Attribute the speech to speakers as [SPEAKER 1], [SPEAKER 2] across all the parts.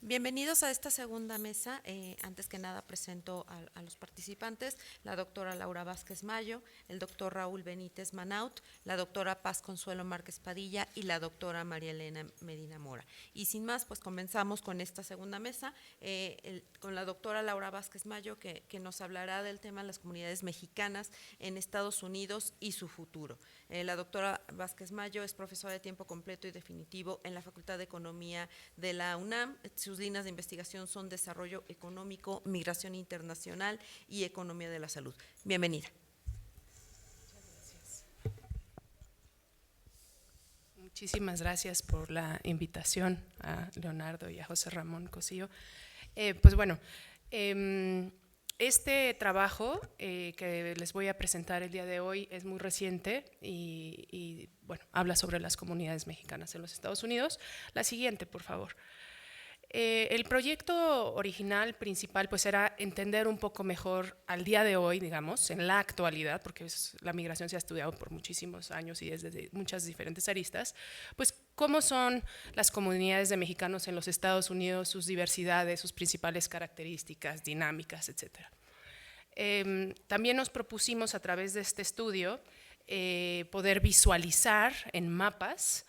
[SPEAKER 1] Bienvenidos a esta segunda mesa. Antes que nada presento a los participantes, la doctora Laura Vázquez Mayo, el doctor Raúl Benítez Manaut, la doctora Paz Consuelo Márquez Padilla y la doctora María Elena Medina Mora. Y sin más, pues comenzamos con esta segunda mesa, con la doctora Laura Vázquez Mayo, que nos hablará del tema de las comunidades mexicanas en Estados Unidos y su futuro. La doctora Vázquez Mayo es profesora de tiempo completo y definitivo en la Facultad de Economía de la UNAM. Sus líneas de investigación son desarrollo económico, migración internacional y economía de la salud. Bienvenida.
[SPEAKER 2] Muchísimas gracias por la invitación a Leonardo y a José Ramón Cosío. Pues bueno, este trabajo que les voy a presentar el día de hoy es muy reciente y bueno, habla sobre las comunidades mexicanas en los Estados Unidos. La siguiente, por favor. El proyecto original principal pues era entender un poco mejor al día de hoy, digamos, en la actualidad, porque la migración se ha estudiado por muchísimos años y desde muchas diferentes aristas, pues cómo son las comunidades de mexicanos en los Estados Unidos, sus diversidades, sus principales características, dinámicas, etc. También nos propusimos a través de este estudio poder visualizar en mapas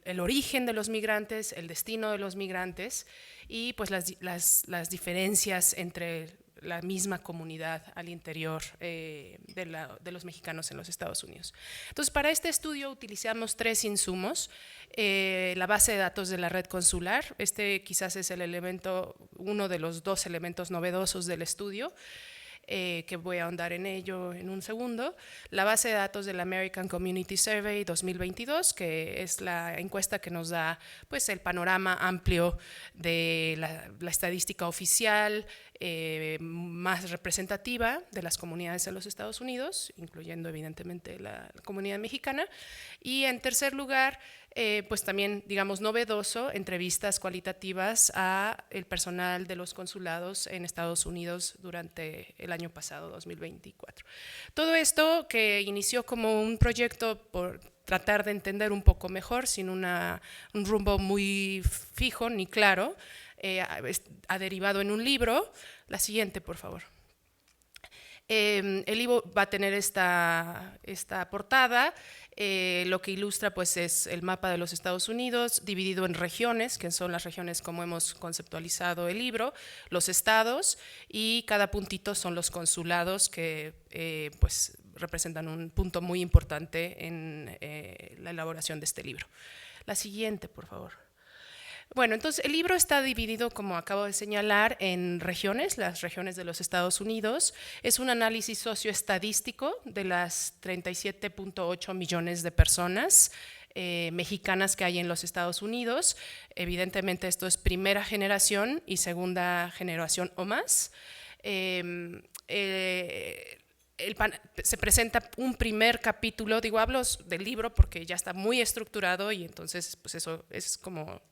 [SPEAKER 2] el origen de los migrantes, el destino de los migrantes y pues las diferencias entre la misma comunidad al interior de los mexicanos en los Estados Unidos. Entonces, para este estudio utilizamos tres insumos. La base de datos de la red consular, quizás es el elemento, uno de los dos elementos novedosos del estudio, que voy a ahondar en ello en un segundo. La base de datos del American Community Survey 2022, que es la encuesta que nos da pues, el panorama amplio de la estadística oficial más representativa de las comunidades en los Estados Unidos, incluyendo evidentemente la comunidad mexicana. Y en tercer lugar, pues también, digamos, novedoso, entrevistas cualitativas a el personal de los consulados en Estados Unidos durante el año pasado, 2024. Todo esto que inició como un proyecto por tratar de entender un poco mejor, sin un rumbo muy fijo ni claro, ha derivado en un libro. La siguiente, por favor. El libro va a tener esta portada. Lo que ilustra pues, es el mapa de los Estados Unidos dividido en regiones, que son las regiones como hemos conceptualizado el libro, los estados, y cada puntito son los consulados que pues, representan un punto muy importante en la elaboración de este libro. La siguiente, por favor. Bueno, entonces el libro está dividido, como acabo de señalar, en regiones, las regiones de los Estados Unidos. Es un análisis socioestadístico de las 37.8 millones de personas mexicanas que hay en los Estados Unidos. Evidentemente esto es primera generación y segunda generación o más. Se presenta un primer capítulo, hablo del libro porque ya está muy estructurado y entonces pues eso es como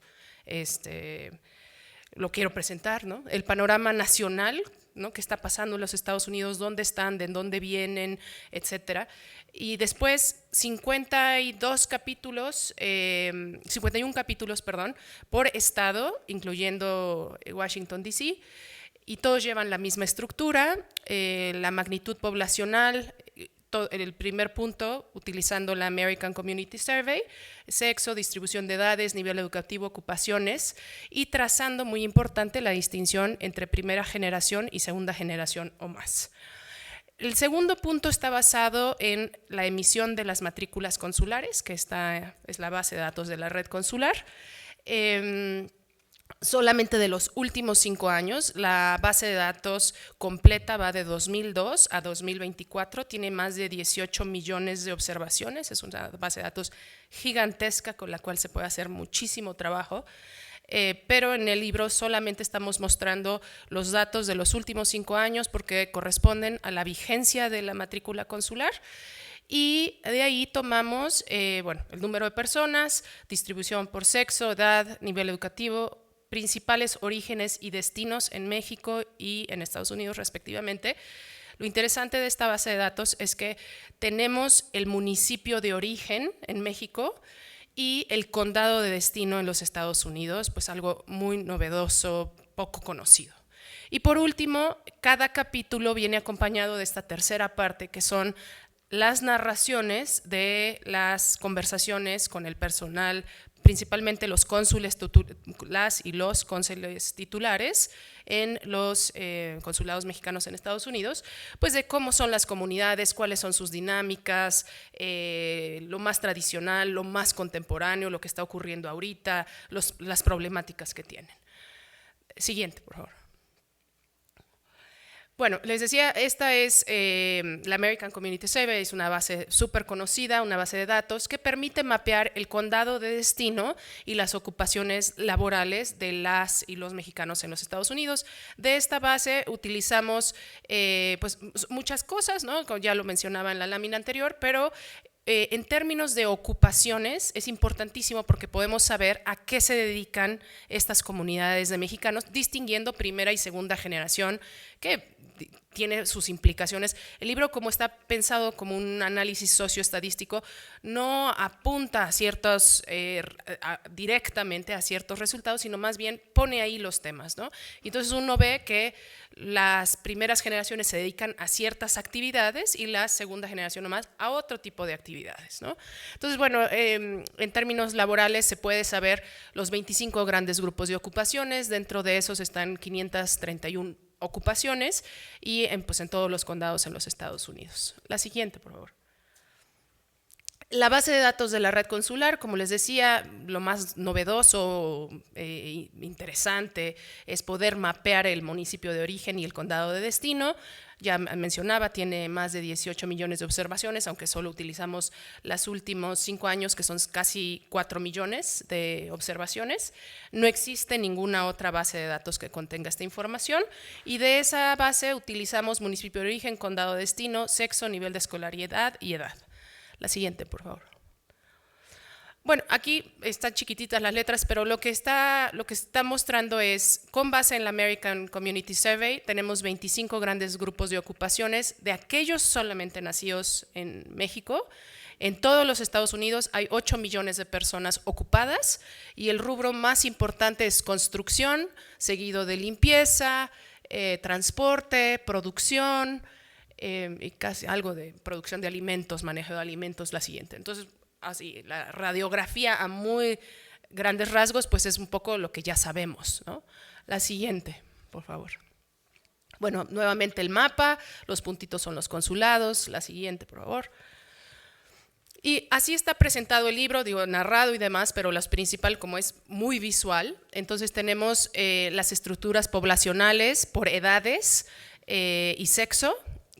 [SPEAKER 2] lo quiero presentar, ¿no? El panorama nacional, ¿no? ¿Qué está pasando en los Estados Unidos? ¿Dónde están? ¿De dónde vienen? Etcétera. Y después 51 capítulos, perdón, por estado, incluyendo Washington, D.C., y todos llevan la misma estructura, la magnitud poblacional, el primer punto, utilizando la American Community Survey, sexo, distribución de edades, nivel educativo, ocupaciones, y trazando, muy importante, la distinción entre primera generación y segunda generación o más. El segundo punto está basado en la emisión de las matrículas consulares, que es la base de datos de la red consular. Solamente de los últimos 5 años, la base de datos completa va de 2002 a 2024, tiene más de 18 millones de observaciones, es una base de datos gigantesca con la cual se puede hacer muchísimo trabajo, pero en el libro solamente estamos mostrando los datos de los últimos 5 años porque corresponden a la vigencia de la matrícula consular. Y de ahí tomamos el número de personas, distribución por sexo, edad, nivel educativo, principales orígenes y destinos en México y en Estados Unidos respectivamente. Lo interesante de esta base de datos es que tenemos el municipio de origen en México y el condado de destino en los Estados Unidos, pues algo muy novedoso, poco conocido. Y por último, cada capítulo viene acompañado de esta tercera parte, que son las narraciones de las conversaciones con el personal, principalmente los cónsules, las y los cónsules titulares en los consulados mexicanos en Estados Unidos, pues de cómo son las comunidades, cuáles son sus dinámicas, lo más tradicional, lo más contemporáneo, lo que está ocurriendo ahorita, las problemáticas que tienen. Siguiente, por favor. Bueno, les decía, esta es la American Community Survey, es una base súper conocida, una base de datos que permite mapear el condado de destino y las ocupaciones laborales de las y los mexicanos en los Estados Unidos. De esta base utilizamos pues, muchas cosas, ¿no? Como ya lo mencionaba en la lámina anterior, pero en términos de ocupaciones es importantísimo porque podemos saber a qué se dedican estas comunidades de mexicanos, distinguiendo primera y segunda generación, que tiene sus implicaciones. El libro, como está pensado como un análisis socioestadístico, no apunta a ciertos, directamente a ciertos resultados, sino más bien pone ahí los temas, ¿no? Y entonces uno ve que las primeras generaciones se dedican a ciertas actividades y la segunda generación nomás a otro tipo de actividades, ¿no? Entonces, bueno, en términos laborales se puede saber los 25 grandes grupos de ocupaciones, dentro de esos están 531 ocupaciones y pues en todos los condados en los Estados Unidos. La siguiente, por favor. La base de datos de la red consular, como les decía, lo más novedoso, interesante, es poder mapear el municipio de origen y el condado de destino. Ya mencionaba, tiene más de 18 millones de observaciones, aunque solo utilizamos los últimos 5 años, que son casi 4 millones de observaciones. No existe ninguna otra base de datos que contenga esta información, y de esa base utilizamos municipio de origen, condado de destino, sexo, nivel de escolaridad y edad. La siguiente, por favor. Bueno, aquí están chiquititas las letras, pero lo que está mostrando es, con base en la American Community Survey, tenemos 25 grandes grupos de ocupaciones de aquellos solamente nacidos en México. En todos los Estados Unidos hay 8 millones de personas ocupadas y el rubro más importante es construcción, seguido de limpieza, transporte, producción, y casi algo de producción de alimentos, manejo de alimentos, la siguiente. Entonces, así, la radiografía a muy grandes rasgos, pues es un poco lo que ya sabemos, ¿no? La siguiente, por favor. Bueno, nuevamente el mapa, los puntitos son los consulados, la siguiente, por favor. Y así está presentado el libro, digo, narrado y demás, pero lo principal, como es muy visual, entonces tenemos las estructuras poblacionales por edades y sexo,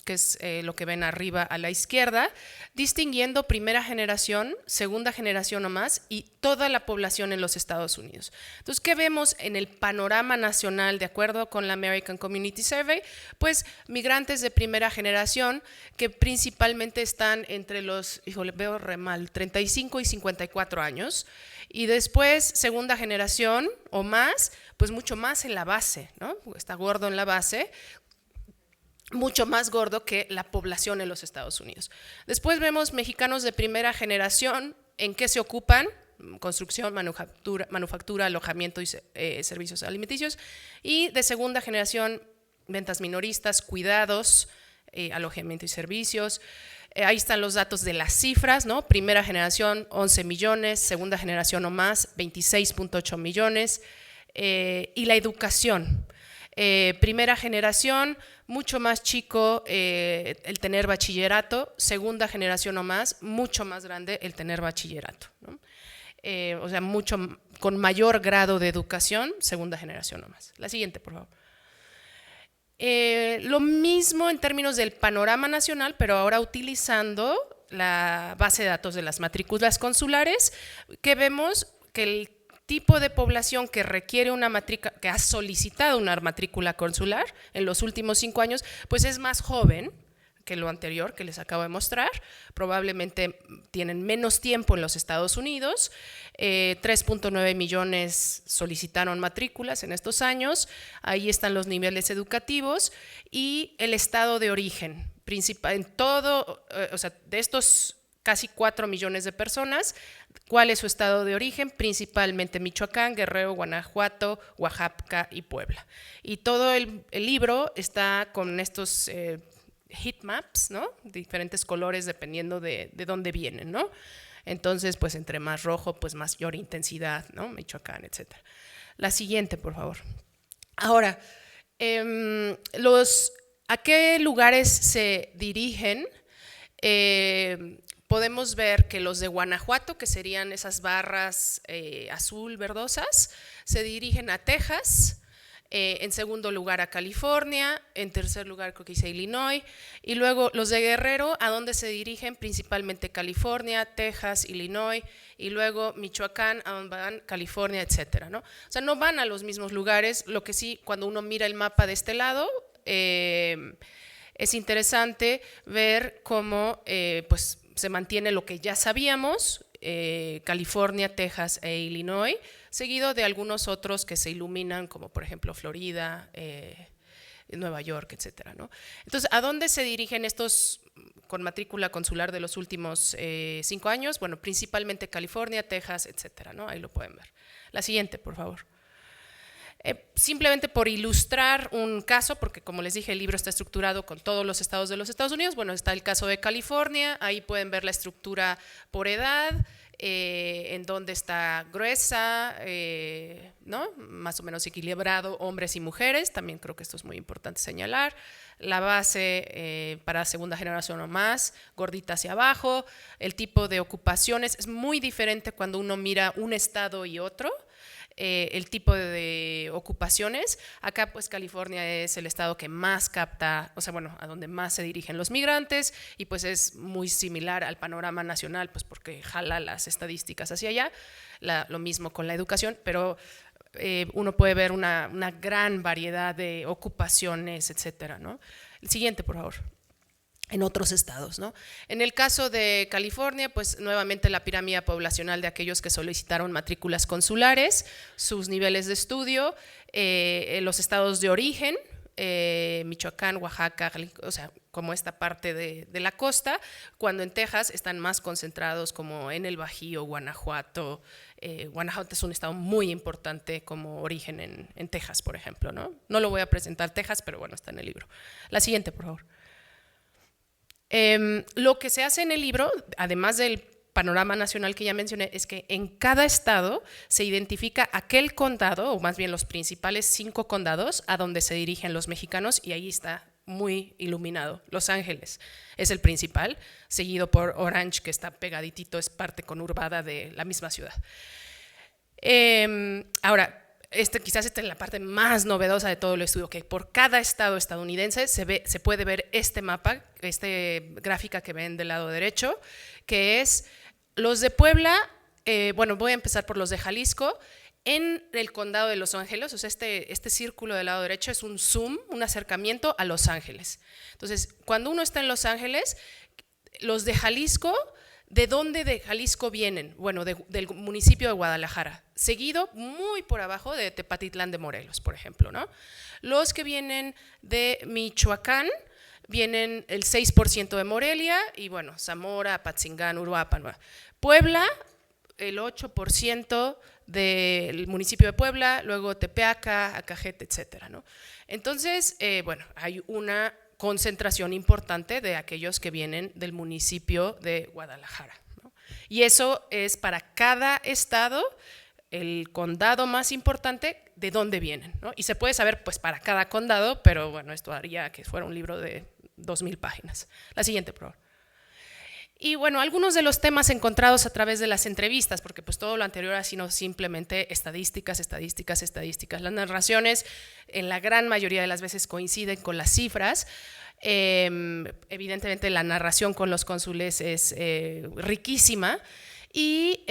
[SPEAKER 2] que es lo que ven arriba a la izquierda, distinguiendo primera generación, segunda generación o más y toda la población en los Estados Unidos. Entonces, ¿qué vemos en el panorama nacional de acuerdo con la American Community Survey? Pues migrantes de primera generación que principalmente están entre los, híjole, veo re mal, 35 y 54 años, y después segunda generación o más, pues mucho más en la base, ¿no? Está gordo en la base, mucho más gordo que la población en los Estados Unidos. Después vemos mexicanos de primera generación, ¿en qué se ocupan? Construcción, manufactura, alojamiento y servicios alimenticios. Y de segunda generación, ventas minoristas, cuidados, alojamiento y servicios. Ahí están los datos de las cifras, ¿no? Primera generación, 11 millones, segunda generación o más, 26.8 millones. Y la educación. Primera generación, mucho más chico el tener bachillerato, segunda generación o más, mucho más grande el tener bachillerato, ¿no? O sea, mucho con mayor grado de educación, segunda generación o más. La siguiente, por favor. Lo mismo en términos del panorama nacional, pero ahora utilizando la base de datos de las matrículas consulares, que vemos que el tipo de población que requiere una matrícula, que ha solicitado una matrícula consular en los últimos 5 años, pues es más joven que lo anterior que les acabo de mostrar. Probablemente tienen menos tiempo en los Estados Unidos. 3.9 millones solicitaron matrículas en estos años. Ahí están los niveles educativos y el estado de origen principal en todo, o sea, de estos casi 4 millones de personas. ¿Cuál es su estado de origen? Principalmente Michoacán, Guerrero, Guanajuato, Oaxaca y Puebla. Y todo el libro está con estos heat maps, ¿no? Diferentes colores dependiendo de dónde vienen, ¿no? Entonces, pues entre más rojo, pues mayor intensidad, ¿no? Michoacán, etc. La siguiente, por favor. Ahora, ¿a qué lugares se dirigen? Podemos ver que los de Guanajuato, que serían esas barras azul verdosas, se dirigen a Texas, en segundo lugar a California, en tercer lugar creo que dice Illinois, y luego los de Guerrero, ¿a dónde se dirigen? Principalmente California, Texas, Illinois, y luego Michoacán, a dónde van California, etcétera, ¿no? O sea, no van a los mismos lugares, lo que sí, cuando uno mira el mapa de este lado, es interesante ver cómo pues, se mantiene lo que ya sabíamos, California, Texas e Illinois, seguido de algunos otros que se iluminan, como por ejemplo Florida, Nueva York, etcétera, ¿no? Entonces, ¿a dónde se dirigen estos con matrícula consular de los últimos 5 años? Bueno, principalmente California, Texas, etcétera, ¿no? Ahí lo pueden ver. La siguiente, por favor. Simplemente por ilustrar un caso, porque como les dije, el libro está estructurado con todos los estados de los Estados Unidos. Bueno, está el caso de California, ahí pueden ver la estructura por edad, en donde está gruesa, ¿no? Más o menos equilibrado hombres y mujeres, también creo que esto es muy importante señalar. La base para segunda generación o más, gordita hacia abajo, el tipo de ocupaciones es muy diferente cuando uno mira un estado y otro. El tipo de ocupaciones, acá pues California es el estado que más capta, o sea bueno, a donde más se dirigen los migrantes y pues es muy similar al panorama nacional, pues porque jala las estadísticas hacia allá, lo mismo con la educación, pero uno puede ver una gran variedad de ocupaciones, etcétera, ¿no? El siguiente, por favor. En otros estados, ¿no? En el caso de California, pues nuevamente la pirámide poblacional de aquellos que solicitaron matrículas consulares, sus niveles de estudio, los estados de origen, Michoacán, Oaxaca, o sea, como esta parte de la costa, cuando en Texas están más concentrados como en el Bajío, Guanajuato. Guanajuato es un estado muy importante como origen en Texas, por ejemplo, ¿no? No lo voy a presentar Texas, pero bueno, está en el libro. La siguiente, por favor. Lo que se hace en el libro, además del panorama nacional que ya mencioné, es que en cada estado se identifica aquel condado, o más bien los principales 5 condados a donde se dirigen los mexicanos, y ahí está muy iluminado. Los Ángeles es el principal, seguido por Orange, que está pegaditito, es parte conurbada de la misma ciudad. Ahora, quizás esta es la parte más novedosa de todo el estudio, que por cada estado estadounidense se puede ver este mapa, gráfica que ven del lado derecho, que es los de Puebla. Bueno, voy a empezar por los de Jalisco. En el condado de Los Ángeles, o sea, este círculo del lado derecho es un zoom, un acercamiento a Los Ángeles. Entonces, cuando uno está en Los Ángeles, los de Jalisco, ¿de dónde de Jalisco vienen? Bueno, del municipio de Guadalajara, seguido muy por abajo de Tepatitlán de Morelos, por ejemplo, ¿no? Los que vienen de Michoacán, vienen el 6% de Morelia y bueno, Zamora, Apatzingán, Uruapan. Puebla, el 8% del municipio de Puebla, luego Tepeaca, Acajete, etcétera, ¿no? Entonces, bueno, hay una concentración importante de aquellos que vienen del municipio de Guadalajara, ¿no? Y eso es para cada estado, el condado más importante, de dónde vienen, ¿no? Y se puede saber pues para cada condado, pero bueno, esto haría que fuera un libro de 2000 páginas. La siguiente, por favor. Y bueno, algunos de los temas encontrados a través de las entrevistas, porque pues todo lo anterior ha sido simplemente estadísticas. Las narraciones en la gran mayoría de las veces coinciden con las cifras. Evidentemente la narración con los cónsules es riquísima. Y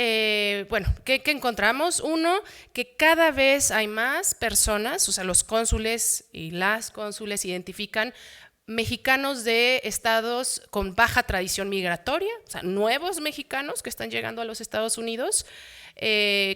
[SPEAKER 2] bueno, ¿qué encontramos? Uno, que cada vez hay más personas, o sea, los cónsules y las cónsules identifican mexicanos de estados con baja tradición migratoria, o sea, nuevos mexicanos que están llegando a los Estados Unidos,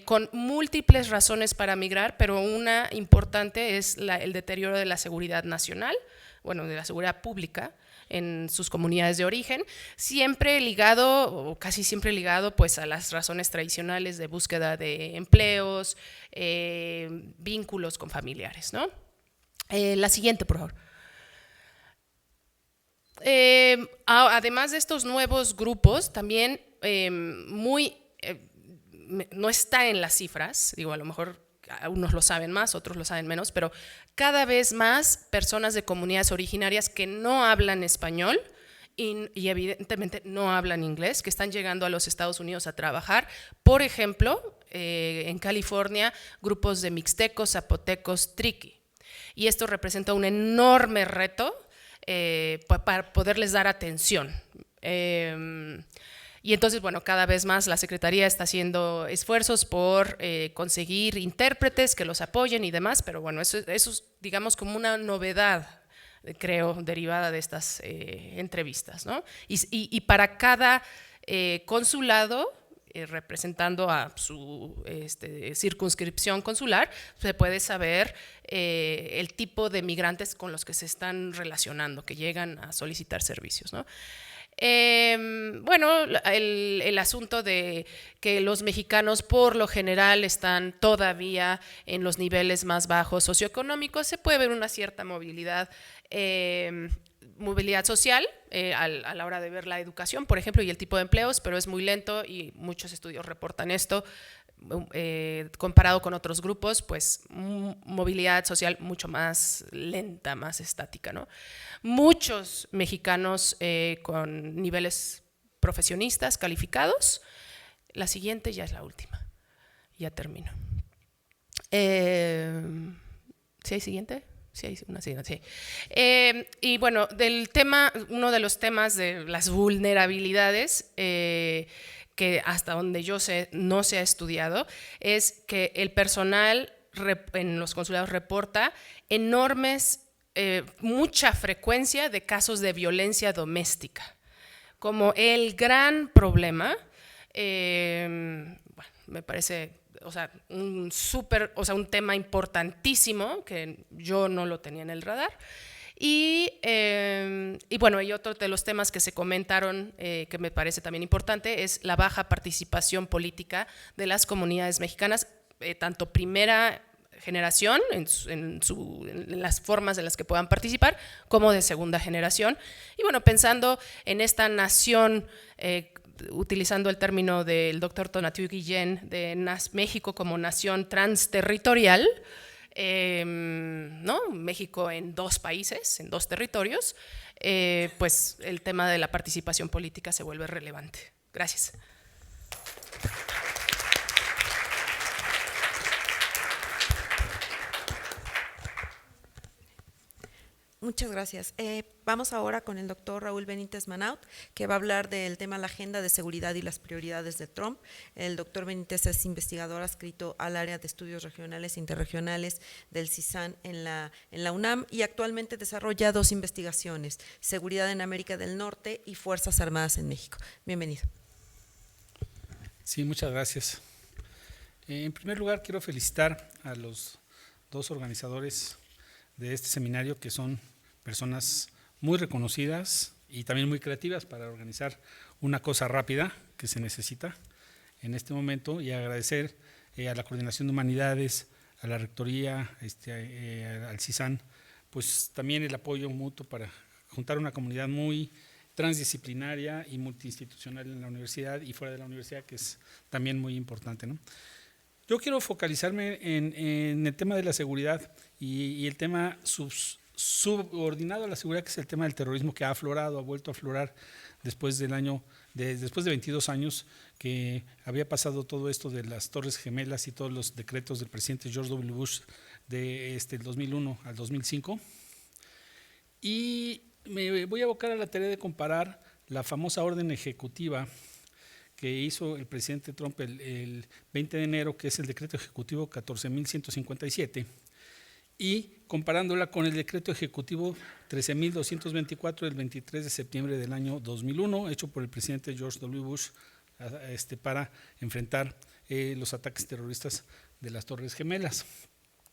[SPEAKER 2] con múltiples razones para migrar, pero una importante es el deterioro de la seguridad nacional, bueno, de la seguridad pública, en sus comunidades de origen, siempre ligado, o casi siempre ligado, pues, a las razones tradicionales de búsqueda de empleos, vínculos con familiares, ¿no? La siguiente, por favor. Además de estos nuevos grupos, también no está en las cifras, digo, a lo mejor unos lo saben más, otros lo saben menos, pero cada vez más personas de comunidades originarias que no hablan español y evidentemente no hablan inglés, que están llegando a los Estados Unidos a trabajar. Por ejemplo, en California, grupos de mixtecos, zapotecos, triqui. Y esto representa un enorme reto para poderles dar atención. Y entonces, bueno, cada vez más la Secretaría está haciendo esfuerzos por conseguir intérpretes que los apoyen y demás, pero bueno, eso es, digamos, como una novedad, creo, derivada de estas entrevistas, ¿no? Y para cada consulado, representando a su circunscripción consular, se puede saber el tipo de migrantes con los que se están relacionando, que llegan a solicitar servicios, ¿no? Bueno, el asunto de que los mexicanos por lo general están todavía en los niveles más bajos socioeconómicos, se puede ver una cierta movilidad social a la hora de ver la educación, por ejemplo, y el tipo de empleos, pero es muy lento y muchos estudios reportan esto. Comparado con otros grupos, pues movilidad social mucho más lenta, más estática, ¿no? Muchos mexicanos con niveles profesionistas calificados. La siguiente ya es la última, ya termino. ¿Sí hay siguiente? Sí, hay una siguiente, sí. Y bueno, uno de los temas de las vulnerabilidades que hasta donde yo sé no se ha estudiado, es que el personal en los consulados reporta mucha frecuencia de casos de violencia doméstica, como el gran problema. Bueno, me parece, un tema importantísimo que yo no lo tenía en el radar. Y bueno, y otro de los temas que se comentaron que me parece también importante es la baja participación política de las comunidades mexicanas, tanto primera generación en las formas en las que puedan participar, como de segunda generación. Y bueno, pensando en esta nación, utilizando el término del doctor Tonatiuh Guillén, de México como nación transterritorial, ¿no? México en dos países, en dos territorios, pues el tema de la participación política se vuelve relevante. Gracias.
[SPEAKER 1] Muchas gracias. Vamos ahora con el doctor Raúl Benítez Manaut, que va a hablar del tema la agenda de seguridad y las prioridades de Trump. El doctor Benítez es investigador adscrito al área de estudios regionales e interregionales del CISAN en la UNAM y actualmente desarrolla 2 investigaciones, seguridad en América del Norte y Fuerzas Armadas en México. Bienvenido.
[SPEAKER 3] Sí, muchas gracias. En primer lugar, quiero felicitar a los 2 organizadores de este seminario, que son personas muy reconocidas y también muy creativas para organizar una cosa rápida que se necesita en este momento, y agradecer a la Coordinación de Humanidades, a la Rectoría, al CISAN, pues también el apoyo mutuo para juntar una comunidad muy transdisciplinaria y multiinstitucional en la universidad y fuera de la universidad, que es también muy importante, ¿no? Yo quiero focalizarme en el tema de la seguridad y el tema subordinado a la seguridad, que es el tema del terrorismo, que ha vuelto a aflorar después de 22 años que había pasado todo esto de las Torres Gemelas y todos los decretos del presidente George W. Bush del 2001 al 2005. Y me voy a abocar a la tarea de comparar la famosa orden ejecutiva que hizo el presidente Trump el 20 de enero, que es el decreto ejecutivo 14.157, y comparándola con el decreto ejecutivo 13.224 del 23 de septiembre del año 2001, hecho por el presidente George W. Bush para enfrentar los ataques terroristas de las Torres Gemelas.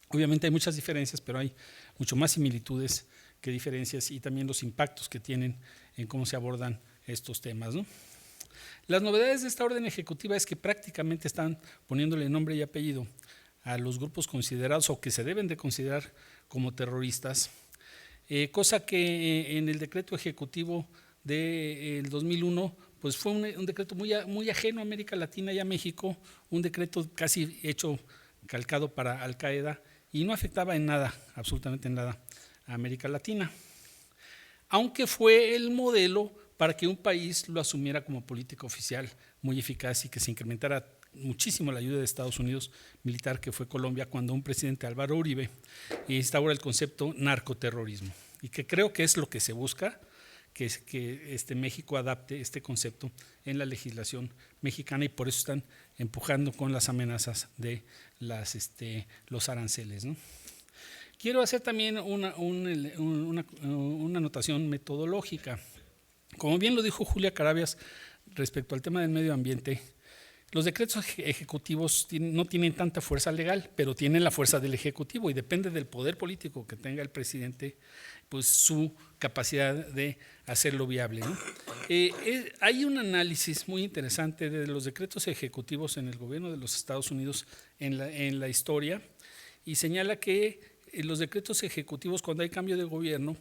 [SPEAKER 3] Obviamente hay muchas diferencias, pero hay mucho más similitudes qué diferencias y también los impactos que tienen en cómo se abordan estos temas, ¿no? Las novedades de esta orden ejecutiva es que prácticamente están poniéndole nombre y apellido a los grupos considerados o que se deben de considerar como terroristas, cosa que en el decreto ejecutivo del 2001 pues fue un decreto muy ajeno a América Latina y a México, un decreto casi hecho, calcado para Al Qaeda, y no afectaba en nada, absolutamente en nada, a América Latina, aunque fue el modelo para que un país lo asumiera como política oficial muy eficaz y que se incrementara muchísimo la ayuda de Estados Unidos militar, que fue Colombia, cuando un presidente, Álvaro Uribe, instaura el concepto narcoterrorismo, y que creo que es lo que se busca, que México adapte este concepto en la legislación mexicana, y por eso están empujando con las amenazas de los aranceles, ¿no? Quiero hacer también una anotación metodológica. Como bien lo dijo Julia Carabias respecto al tema del medio ambiente, los decretos ejecutivos no tienen tanta fuerza legal, pero tienen la fuerza del Ejecutivo, y depende del poder político que tenga el presidente, pues su capacidad de hacerlo viable, ¿no? Hay un análisis muy interesante de los decretos ejecutivos en el gobierno de los Estados Unidos en la historia, y señala que los decretos ejecutivos, cuando hay cambio de gobierno,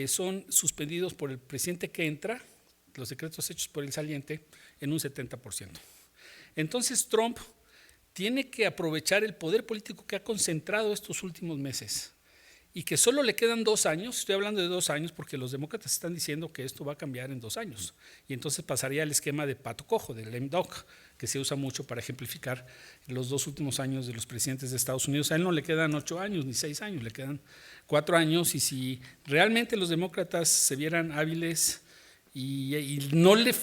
[SPEAKER 3] son suspendidos por el presidente que entra, los decretos hechos por el saliente, en un 70%. Entonces Trump tiene que aprovechar el poder político que ha concentrado estos últimos meses, y que solo le quedan 2 años, estoy hablando de 2 años porque los demócratas están diciendo que esto va a cambiar en 2 años, y entonces pasaría al esquema de pato cojo, del lame duck, que se usa mucho para ejemplificar los 2 últimos años de los presidentes de Estados Unidos. A él no le quedan 8 años ni 6 años, le quedan 4 años, y si realmente los demócratas se vieran hábiles y no le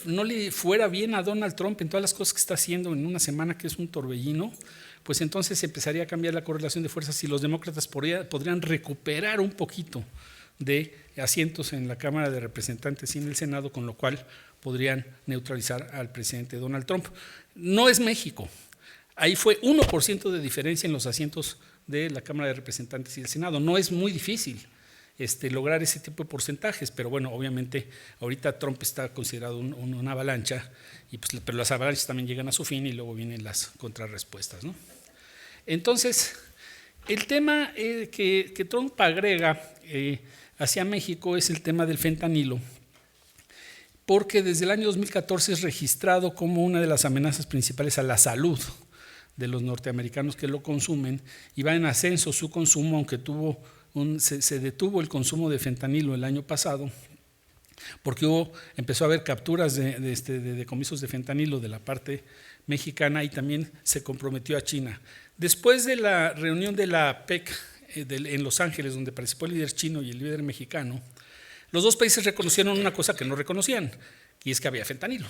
[SPEAKER 3] fuera bien a Donald Trump en todas las cosas que está haciendo en una semana que es un torbellino, pues entonces empezaría a cambiar la correlación de fuerzas y los demócratas podrían recuperar un poquito de asientos en la Cámara de Representantes y en el Senado, con lo cual podrían neutralizar al presidente Donald Trump. No es México, ahí fue 1% de diferencia en los asientos de la Cámara de Representantes y el Senado. No es muy difícil lograr ese tipo de porcentajes, pero bueno, obviamente ahorita Trump está considerado una avalancha, pero las avalanchas también llegan a su fin y luego vienen las contrarrespuestas, ¿no? Entonces, el tema que Trump agrega hacia México es el tema del fentanilo, porque desde el año 2014 es registrado como una de las amenazas principales a la salud de los norteamericanos que lo consumen, y va en ascenso su consumo, aunque se detuvo el consumo de fentanilo el año pasado, porque empezó a haber capturas de decomisos de fentanilo de la parte mexicana, y también se comprometió a China. Después de la reunión de la PEC en Los Ángeles, donde participó el líder chino y el líder mexicano, los dos países reconocieron una cosa que no reconocían, y es que había fentanilo.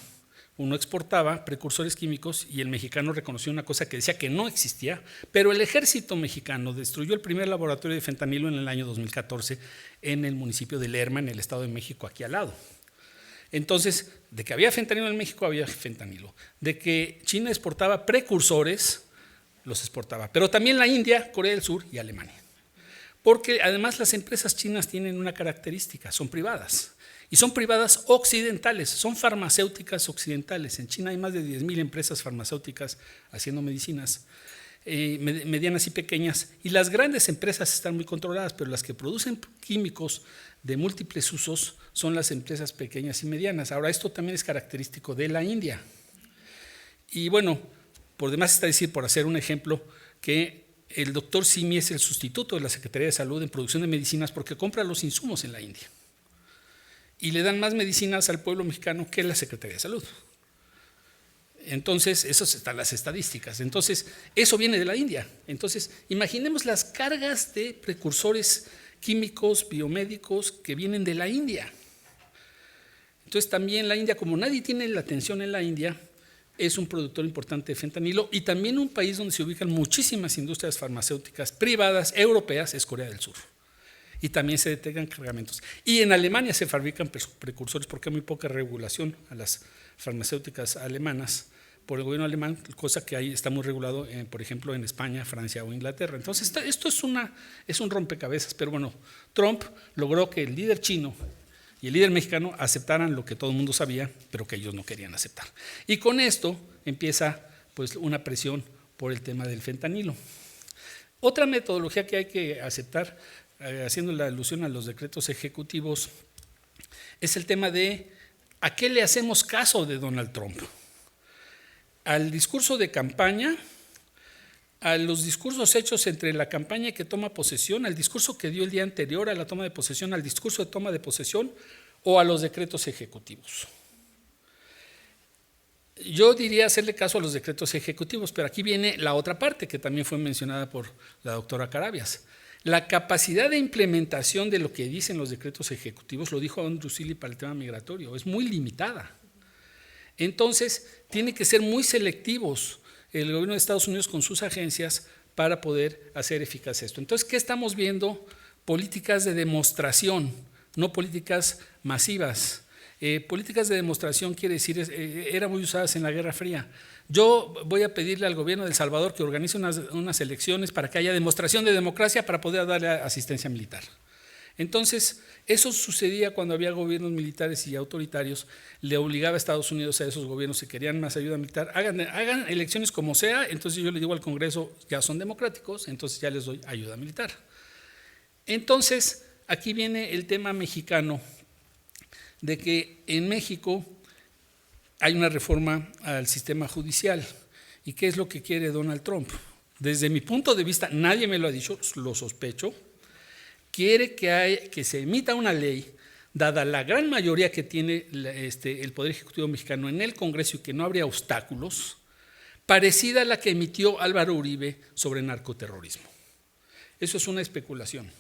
[SPEAKER 3] Uno exportaba precursores químicos y el mexicano reconoció una cosa que decía que no existía, pero el ejército mexicano destruyó el primer laboratorio de fentanilo en el año 2014 en el municipio de Lerma, en el Estado de México, aquí al lado. Entonces, de que había fentanilo en México, había fentanilo. De que China exportaba precursores, los exportaba, pero también la India, Corea del Sur y Alemania. Porque además las empresas chinas tienen una característica, son privadas. Y son privadas occidentales, son farmacéuticas occidentales. En China hay más de 10,000 empresas farmacéuticas haciendo medicinas, medianas y pequeñas, y las grandes empresas están muy controladas, pero las que producen químicos de múltiples usos son las empresas pequeñas y medianas. Ahora, esto también es característico de la India. Y bueno, por demás está decir, por hacer un ejemplo, que el doctor Simi es el sustituto de la Secretaría de Salud en producción de medicinas porque compra los insumos en la India. Y le dan más medicinas al pueblo mexicano que la Secretaría de Salud. Entonces, eso están las estadísticas. Entonces, eso viene de la India. Entonces, imaginemos las cargas de precursores químicos, biomédicos que vienen de la India. Entonces, también la India, como nadie tiene la atención en la India, es un productor importante de fentanilo, y también un país donde se ubican muchísimas industrias farmacéuticas privadas europeas es Corea del Sur. Y también se detectan cargamentos. Y en Alemania se fabrican precursores porque hay muy poca regulación a las farmacéuticas alemanas por el gobierno alemán, cosa que ahí está muy regulado, por ejemplo, en España, Francia o Inglaterra. Entonces, esto es un rompecabezas, pero bueno, Trump logró que el líder chino y el líder mexicano aceptaran lo que todo el mundo sabía, pero que ellos no querían aceptar. Y con esto empieza pues una presión por el tema del fentanilo. Otra metodología que hay que aceptar, haciendo la alusión a los decretos ejecutivos, es el tema de ¿a qué le hacemos caso de Donald Trump? ¿Al discurso de campaña? ¿A los discursos hechos entre la campaña que toma posesión? ¿Al discurso que dio el día anterior a la toma de posesión? ¿Al discurso de toma de posesión? ¿O a los decretos ejecutivos? Yo diría hacerle caso a los decretos ejecutivos, pero aquí viene la otra parte que también fue mencionada por la doctora Carabias. La capacidad de implementación de lo que dicen los decretos ejecutivos, lo dijo Andrew Seeley para el tema migratorio, es muy limitada. Entonces, tiene que ser muy selectivos el gobierno de Estados Unidos con sus agencias para poder hacer eficaz esto. Entonces, ¿qué estamos viendo? Políticas de demostración, no políticas masivas. Políticas de demostración quiere decir, eran muy usadas en la Guerra Fría. Yo voy a pedirle al gobierno de El Salvador que organice unas elecciones para que haya demostración de democracia para poder darle asistencia militar. Entonces, eso sucedía cuando había gobiernos militares y autoritarios, le obligaba a Estados Unidos a esos gobiernos que querían más ayuda militar, hagan elecciones como sea, entonces yo le digo al Congreso, ya son democráticos, entonces ya les doy ayuda militar. Entonces, aquí viene el tema mexicano, de que en México hay una reforma al sistema judicial. ¿Y qué es lo que quiere Donald Trump? Desde mi punto de vista, nadie me lo ha dicho, lo sospecho, quiere que se emita una ley, dada la gran mayoría que tiene el Poder Ejecutivo mexicano en el Congreso y que no habría obstáculos, parecida a la que emitió Álvaro Uribe sobre narcoterrorismo. Eso es una especulación.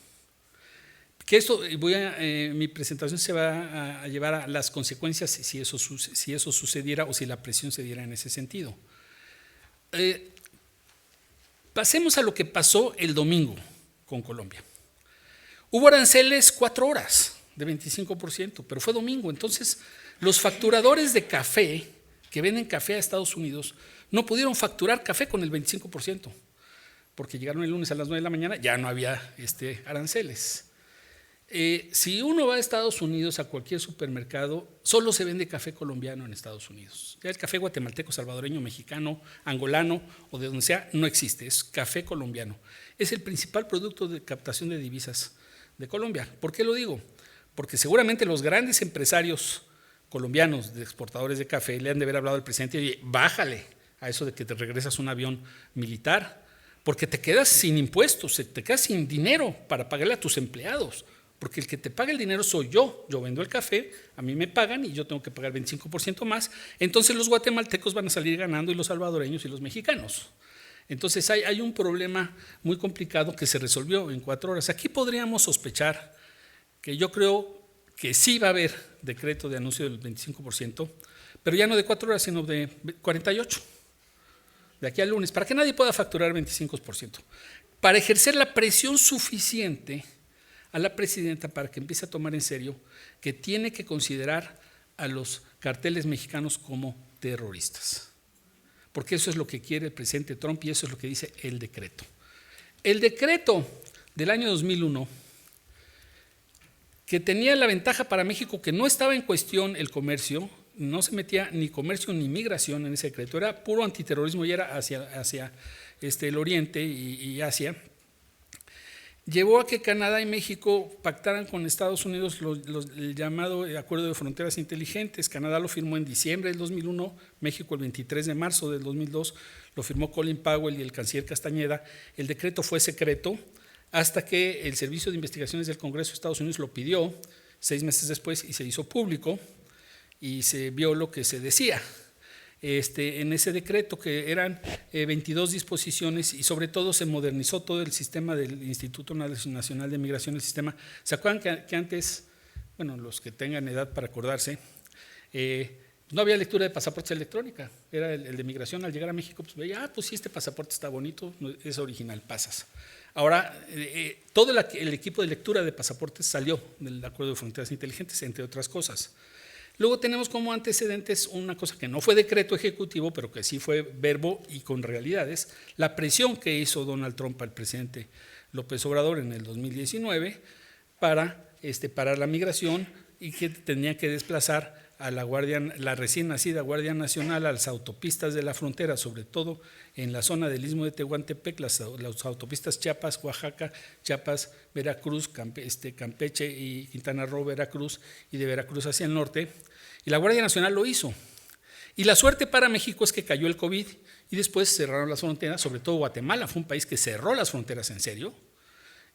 [SPEAKER 3] Que esto, mi presentación se va a llevar a las consecuencias si eso sucediera o si la presión se diera en ese sentido. Pasemos a lo que pasó el domingo con Colombia. Hubo aranceles 4 horas de 25%, pero fue domingo. Entonces, los facturadores de café que venden café a Estados Unidos no pudieron facturar café con el 25%, porque llegaron el lunes a las 9 de la mañana, ya no había aranceles. Si uno va a Estados Unidos a cualquier supermercado, solo se vende café colombiano en Estados Unidos. Ya el café guatemalteco, salvadoreño, mexicano, angolano o de donde sea, no existe, es café colombiano. Es el principal producto de captación de divisas de Colombia. ¿Por qué lo digo? Porque seguramente los grandes empresarios colombianos de exportadores de café le han de haber hablado al presidente, oye, bájale a eso de que te regresas un avión militar, porque te quedas sin impuestos, te quedas sin dinero para pagarle a tus empleados. Porque el que te paga el dinero soy yo vendo el café, a mí me pagan y yo tengo que pagar 25% más, entonces los guatemaltecos van a salir ganando y los salvadoreños y los mexicanos. Entonces hay un problema muy complicado que se resolvió en 4 horas. Aquí podríamos sospechar que yo creo que sí va a haber decreto de anuncio del 25%, pero ya no de 4 horas, sino de 48, de aquí al lunes, para que nadie pueda facturar 25%, para ejercer la presión suficiente a la presidenta para que empiece a tomar en serio que tiene que considerar a los carteles mexicanos como terroristas. Porque eso es lo que quiere el presidente Trump y eso es lo que dice el decreto. El decreto del año 2001, que tenía la ventaja para México que no estaba en cuestión el comercio, no se metía ni comercio ni migración en ese decreto, era puro antiterrorismo y era hacia el Oriente y Asia, llevó a que Canadá y México pactaran con Estados Unidos el llamado Acuerdo de Fronteras Inteligentes. Canadá lo firmó en diciembre del 2001, México el 23 de marzo del 2002, lo firmó Colin Powell y el canciller Castañeda. El decreto fue secreto hasta que el Servicio de Investigaciones del Congreso de Estados Unidos lo pidió 6 meses después y se hizo público y se vio lo que se decía. En ese decreto, que eran 22 disposiciones y sobre todo se modernizó todo el sistema del Instituto Nacional de Migración, el sistema. ¿Se acuerdan que antes, bueno, los que tengan edad para acordarse, no había lectura de pasaportes electrónica? Era el de migración, al llegar a México, pues veía, pues sí, este pasaporte está bonito, es original, pasas. Ahora, todo el equipo de lectura de pasaportes salió del Acuerdo de Fronteras Inteligentes, entre otras cosas. Luego tenemos como antecedentes una cosa que no fue decreto ejecutivo, pero que sí fue verbo y con realidades, la presión que hizo Donald Trump al presidente López Obrador en el 2019 para parar la migración y que tenía que desplazar a la recién nacida Guardia Nacional a las autopistas de la frontera, sobre todo en la zona del Istmo de Tehuantepec, las autopistas Chiapas, Oaxaca, Chiapas, Veracruz, Campeche y Quintana Roo, Veracruz, y de Veracruz hacia el norte, y la Guardia Nacional lo hizo. Y la suerte para México es que cayó el COVID y después cerraron las fronteras, sobre todo Guatemala fue un país que cerró las fronteras en serio,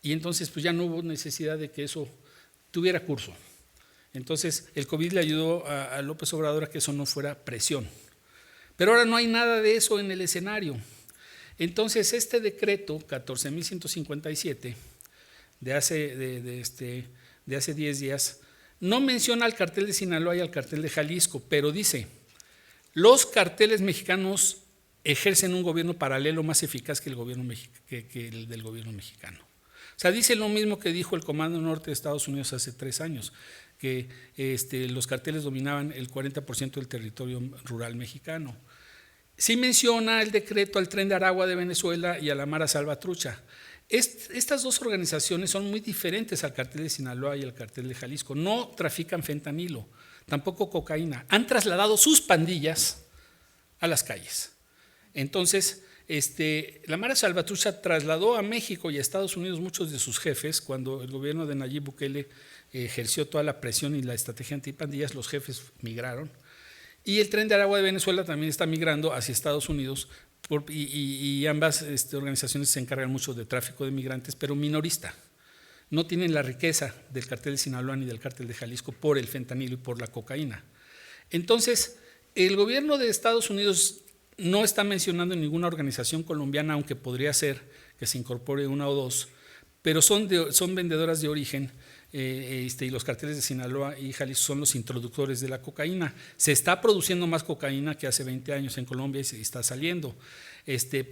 [SPEAKER 3] y entonces pues ya no hubo necesidad de que eso tuviera curso. Entonces el COVID le ayudó a López Obrador a que eso no fuera presión. Pero ahora no hay nada de eso en el escenario. Entonces este decreto 14.157 de hace 10 días no menciona al cartel de Sinaloa y al cartel de Jalisco, pero dice: los carteles mexicanos ejercen un gobierno paralelo más eficaz que el del gobierno mexicano. O sea, dice lo mismo que dijo el Comando Norte de Estados Unidos hace 3 años, que los carteles dominaban el 40% del territorio rural mexicano. Sí menciona el decreto al Tren de Aragua de Venezuela y a la Mara Salvatrucha. Estas dos organizaciones son muy diferentes al cartel de Sinaloa y al cartel de Jalisco. No trafican fentanilo, tampoco cocaína. Han trasladado sus pandillas a las calles. Entonces, la Mara Salvatrucha trasladó a México y a Estados Unidos muchos de sus jefes. Cuando el gobierno de Nayib Bukele ejerció toda la presión y la estrategia antipandillas, los jefes migraron. Y el Tren de Aragua de Venezuela también está migrando hacia Estados Unidos, y ambas organizaciones se encargan mucho de tráfico de migrantes, pero minorista. No tienen la riqueza del cartel de Sinaloa ni del cartel de Jalisco por el fentanilo y por la cocaína. Entonces, el gobierno de Estados Unidos no está mencionando ninguna organización colombiana, aunque podría ser que se incorpore una o dos, pero son vendedoras de origen, y los carteles de Sinaloa y Jalisco son los introductores de la cocaína. Se está produciendo más cocaína que hace 20 años en Colombia y se está saliendo,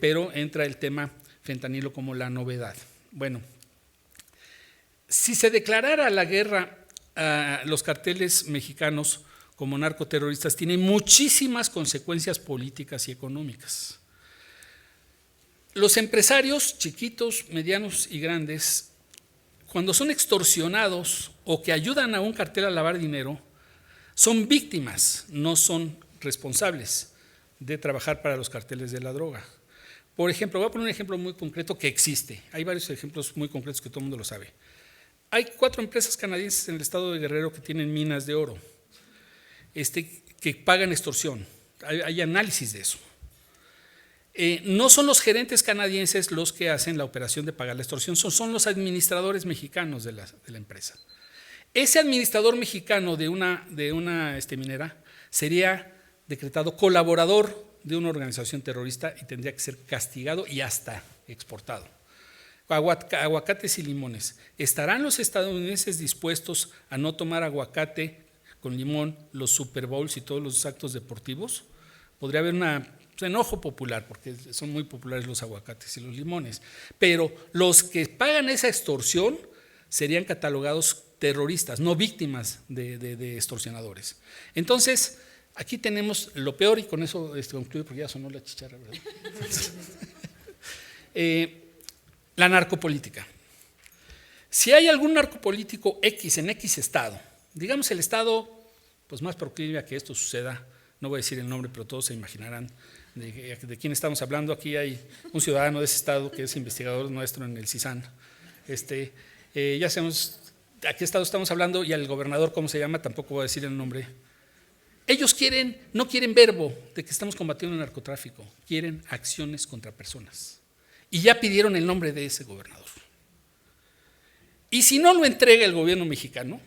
[SPEAKER 3] pero entra el tema fentanilo como la novedad. Bueno, si se declarara la guerra a los carteles mexicanos como narcoterroristas, tiene muchísimas consecuencias políticas y económicas. Los empresarios chiquitos, medianos y grandes, cuando son extorsionados o que ayudan a un cartel a lavar dinero, son víctimas, no son responsables de trabajar para los carteles de la droga. Por ejemplo, voy a poner un ejemplo muy concreto que existe. Hay varios ejemplos muy concretos que todo el mundo lo sabe. Hay 4 empresas canadienses en el estado de Guerrero que tienen minas de oro, que pagan extorsión. Hay análisis de eso. No son los gerentes canadienses los que hacen la operación de pagar la extorsión, son los administradores mexicanos de la empresa. Ese administrador mexicano de una minera sería decretado colaborador de una organización terrorista y tendría que ser castigado y hasta exportado. Aguacates y limones. ¿Estarán los estadounidenses dispuestos a no tomar aguacate con limón, los Super Bowls y todos los actos deportivos? Podría haber un enojo popular, porque son muy populares los aguacates y los limones, pero los que pagan esa extorsión serían catalogados terroristas, no víctimas de extorsionadores. Entonces, aquí tenemos lo peor, y con eso concluyo porque ya sonó la chicharra, ¿verdad? La narcopolítica. Si hay algún narcopolítico X en X estado, digamos el estado pues más proclive a que esto suceda, no voy a decir el nombre, pero todos se imaginarán de quién estamos hablando. Aquí hay un ciudadano de ese estado que es investigador nuestro en el CISAN. Ya sabemos a qué estado estamos hablando, y al gobernador, ¿cómo se llama? Tampoco voy a decir el nombre. Ellos no quieren verbo de que estamos combatiendo el narcotráfico, quieren acciones contra personas. Y ya pidieron el nombre de ese gobernador. Y si no lo entrega el gobierno mexicano,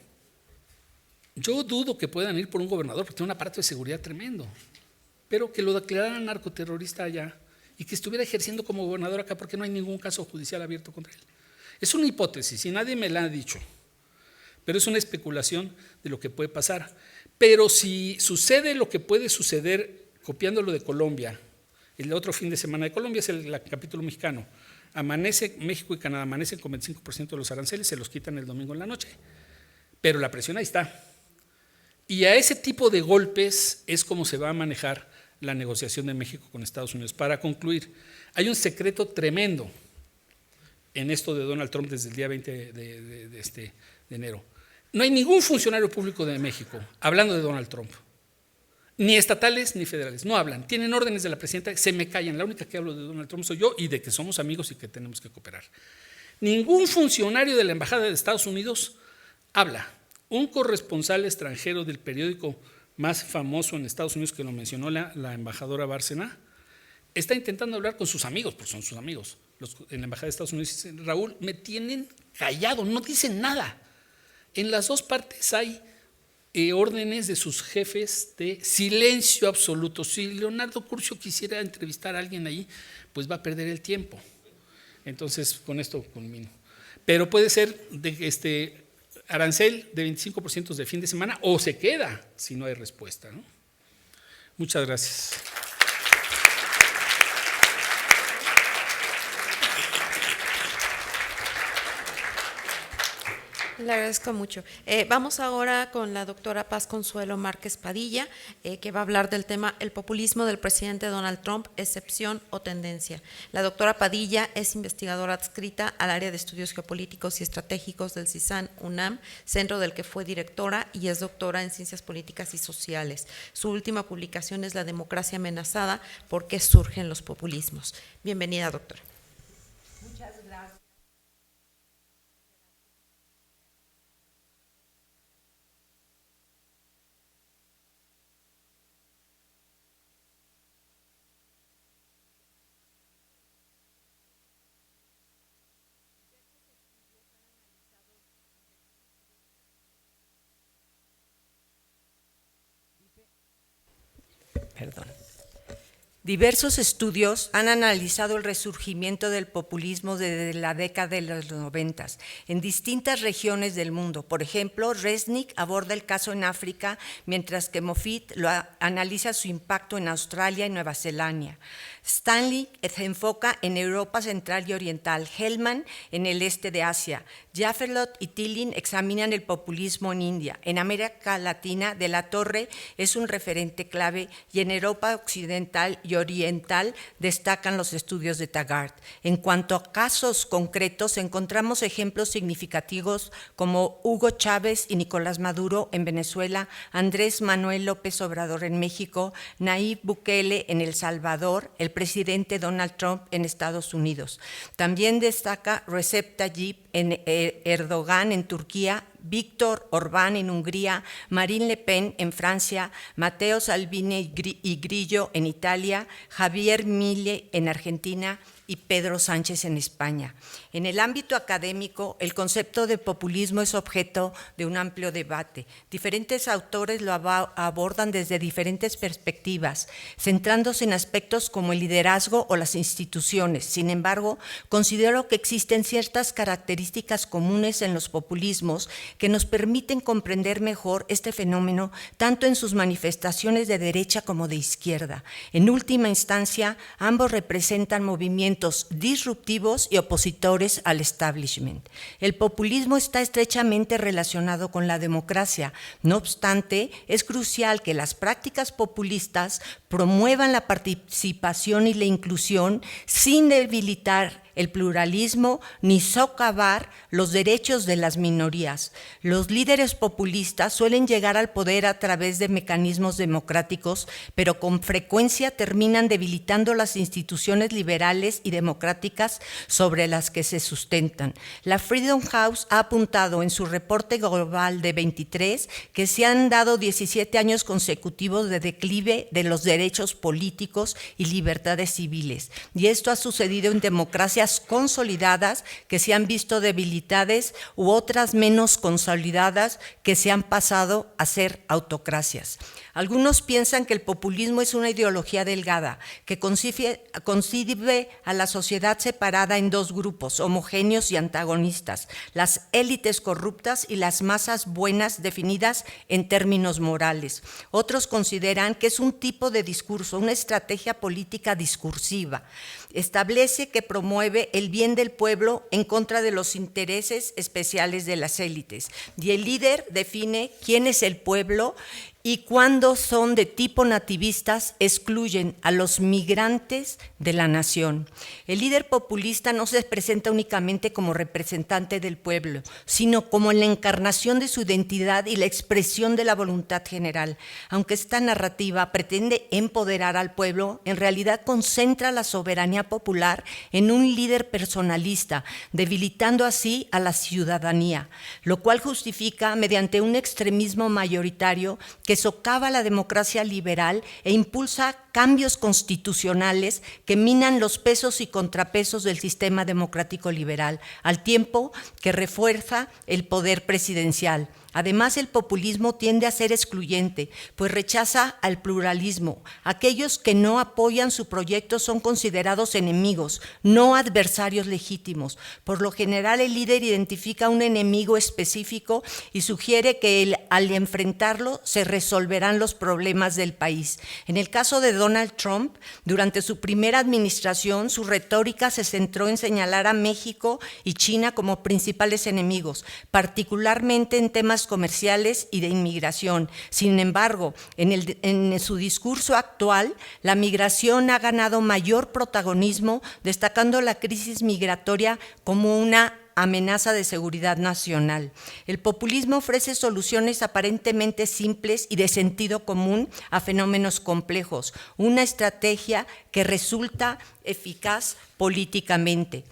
[SPEAKER 3] yo dudo que puedan ir por un gobernador, porque tiene un aparato de seguridad tremendo, pero que lo declararan narcoterrorista allá y que estuviera ejerciendo como gobernador acá, porque no hay ningún caso judicial abierto contra él. Es una hipótesis y nadie me la ha dicho, pero es una especulación de lo que puede pasar. Pero si sucede lo que puede suceder, copiando lo de Colombia, el otro fin de semana de Colombia es el capítulo mexicano, amanece México y Canadá amanecen con 25% de los aranceles, se los quitan el domingo en la noche, pero la presión ahí está. Y a ese tipo de golpes es como se va a manejar la negociación de México con Estados Unidos. Para concluir, hay un secreto tremendo en esto de Donald Trump desde el día 20 de enero. No hay ningún funcionario público de México hablando de Donald Trump, ni estatales ni federales, no hablan, tienen órdenes de la presidenta, se me callan, la única que hablo de Donald Trump soy yo y de que somos amigos y que tenemos que cooperar. Ningún funcionario de la Embajada de Estados Unidos habla. Un corresponsal extranjero del periódico más famoso en Estados Unidos, que lo mencionó la embajadora Bárcena, está intentando hablar con sus amigos, porque son sus amigos, en la Embajada de Estados Unidos. Dicen: Raúl, me tienen callado, no dicen nada. En las dos partes hay órdenes de sus jefes de silencio absoluto. Si Leonardo Curcio quisiera entrevistar a alguien ahí, pues va a perder el tiempo. Entonces, con esto culmino. Pero puede ser de arancel de 25% de fin de semana, o se queda si no hay respuesta, ¿no? Muchas gracias.
[SPEAKER 1] Le agradezco mucho. Vamos ahora con la doctora Paz Consuelo Márquez Padilla, que va a hablar del tema el populismo del presidente Donald Trump, excepción o tendencia. La doctora Padilla es investigadora adscrita al área de estudios geopolíticos y estratégicos del CISAN UNAM, centro del que fue directora, y es doctora en ciencias políticas y sociales. Su última publicación es La democracia amenazada, ¿por qué surgen los populismos? Bienvenida, doctora.
[SPEAKER 4] Muchas gracias. Diversos estudios han analizado el resurgimiento del populismo desde la década de los 90 en distintas regiones del mundo. Por ejemplo, Resnick aborda el caso en África, mientras que Moffitt analiza su impacto en Australia y Nueva Zelanda. Stanley se enfoca en Europa Central y Oriental, Hellman en el este de Asia. Jaffelot y Tilling examinan el populismo en India. En América Latina, De la Torre es un referente clave, y en Europa Occidental y Oriental destacan los estudios de Taggart. En cuanto a casos concretos, encontramos ejemplos significativos como Hugo Chávez y Nicolás Maduro en Venezuela, Andrés Manuel López Obrador en México, Nayib Bukele en El Salvador, el presidente Donald Trump en Estados Unidos. También destaca Recep Tayyip Erdogan en Turquía, Víctor Orbán en Hungría, Marine Le Pen en Francia, Matteo Salvini y Grillo en Italia, Javier Milei en Argentina y Pedro Sánchez en España. En el ámbito académico, el concepto de populismo es objeto de un amplio debate. Diferentes autores lo abordan desde diferentes perspectivas, centrándose en aspectos como el liderazgo o las instituciones. Sin embargo, considero que existen ciertas características comunes en los populismos que nos permiten comprender mejor este fenómeno, tanto en sus manifestaciones de derecha como de izquierda. En última instancia, ambos representan movimientos disruptivos y opositores al establishment. El populismo está estrechamente relacionado con la democracia. No obstante, es crucial que las prácticas populistas promuevan la participación y la inclusión sin debilitar el pluralismo ni socavar los derechos de las minorías. Los líderes populistas suelen llegar al poder a través de mecanismos democráticos, pero con frecuencia terminan debilitando las instituciones liberales y democráticas sobre las que se sustentan. La Freedom House ha apuntado en su reporte global de 23 que se han dado 17 años consecutivos de declive de los derechos políticos y libertades civiles, y esto ha sucedido en democracias consolidadas que se han visto debilitadas u otras menos consolidadas que se han pasado a ser autocracias. Algunos piensan que el populismo es una ideología delgada que concibe a la sociedad separada en dos grupos, homogéneos y antagonistas, las élites corruptas y las masas buenas definidas en términos morales. Otros consideran que es un tipo de discurso, una estrategia política discursiva. Establece que promueve el bien del pueblo en contra de los intereses especiales de las élites. Y el líder define quién es el pueblo y cuando son de tipo nativistas excluyen a los migrantes de la nación. El líder populista no se presenta únicamente como representante del pueblo, sino como la encarnación de su identidad y la expresión de la voluntad general. Aunque esta narrativa pretende empoderar al pueblo, en realidad concentra la soberanía popular en un líder personalista, debilitando así a la ciudadanía, lo cual justifica mediante un extremismo mayoritario que socava la democracia liberal e impulsa cambios constitucionales que minan los pesos y contrapesos del sistema democrático liberal, al tiempo que refuerza el poder presidencial. Además, el populismo tiende a ser excluyente, pues rechaza al pluralismo. Aquellos que no apoyan su proyecto son considerados enemigos, no adversarios legítimos. Por lo general, el líder identifica un enemigo específico y sugiere que al enfrentarlo se resolverán los problemas del país. En el caso de Donald Trump, durante su primera administración, su retórica se centró en señalar a México y China como principales enemigos, particularmente en temas comerciales y de inmigración. Sin embargo, en su discurso actual, la migración ha ganado mayor protagonismo, destacando la crisis migratoria como una amenaza de seguridad nacional. El populismo ofrece soluciones aparentemente simples y de sentido común a fenómenos complejos, una estrategia que resulta eficaz políticamente.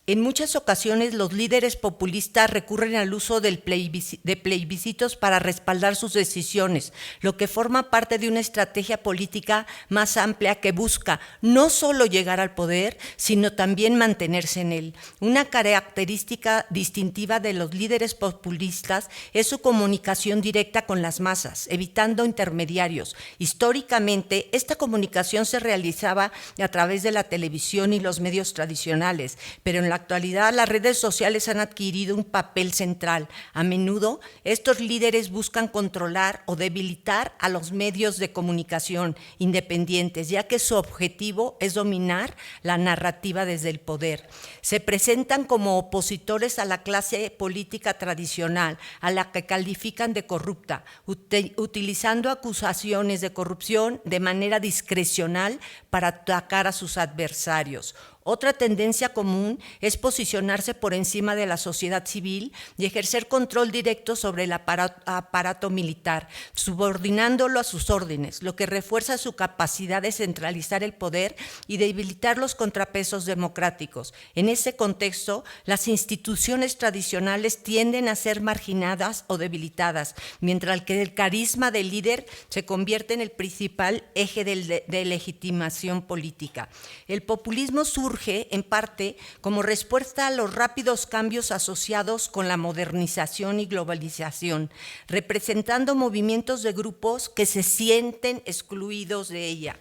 [SPEAKER 4] En muchas ocasiones los líderes populistas recurren al uso de plebiscitos para respaldar sus decisiones, lo que forma parte de una estrategia política más amplia que busca no solo llegar al poder, sino también mantenerse en él. Una característica distintiva de los líderes populistas es su comunicación directa con las masas, evitando intermediarios. Históricamente, esta comunicación se realizaba a través de la televisión y los medios tradicionales, pero en la actualidad, las redes sociales han adquirido un papel central. A menudo, estos líderes buscan controlar o debilitar a los medios de comunicación independientes, ya que su objetivo es dominar la narrativa desde el poder. Se presentan como opositores a la clase política tradicional, a la que califican de corrupta, utilizando acusaciones de corrupción de manera discrecional para atacar a sus adversarios. Otra tendencia común es posicionarse por encima de la sociedad civil y ejercer control directo sobre el aparato militar, subordinándolo a sus órdenes, lo que refuerza su capacidad de centralizar el poder y debilitar los contrapesos democráticos. En ese contexto, las instituciones tradicionales tienden a ser marginadas o debilitadas, mientras que el carisma del líder se convierte en el principal eje de legitimación política. El populismo surge en parte como respuesta a los rápidos cambios asociados con la modernización y globalización, representando movimientos de grupos que se sienten excluidos de ella.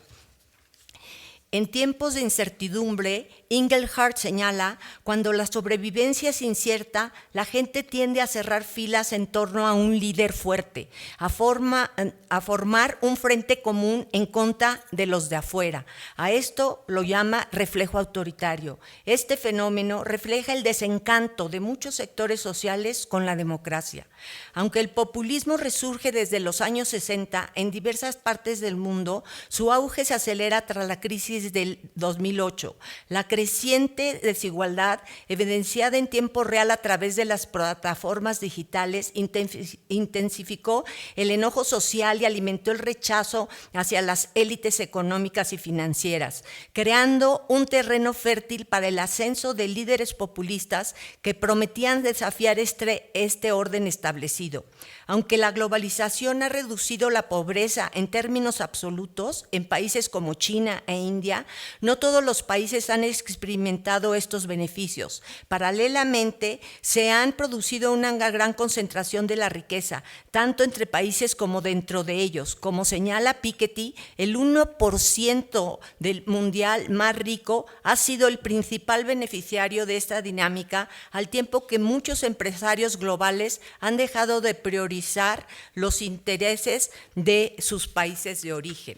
[SPEAKER 4] En tiempos de incertidumbre, Engelhardt señala, cuando la sobrevivencia es incierta, la gente tiende a cerrar filas en torno a un líder fuerte, a formar un frente común en contra de los de afuera. A esto lo llama reflejo autoritario. Este fenómeno refleja el desencanto de muchos sectores sociales con la democracia. Aunque el populismo resurge desde los años 60 en diversas partes del mundo, su auge se acelera tras la crisis del 2008. La creciente desigualdad, evidenciada en tiempo real a través de las plataformas digitales, intensificó el enojo social y alimentó el rechazo hacia las élites económicas y financieras, creando un terreno fértil para el ascenso de líderes populistas que prometían desafiar este orden establecido. Aunque la globalización ha reducido la pobreza en términos absolutos en países como China e India, India, no todos los países han experimentado estos beneficios. Paralelamente, se han producido una gran concentración de la riqueza, tanto entre países como dentro de ellos. Como señala Piketty, el 1% del mundial más rico ha sido el principal beneficiario de esta dinámica, al tiempo que muchos empresarios globales han dejado de priorizar los intereses de sus países de origen.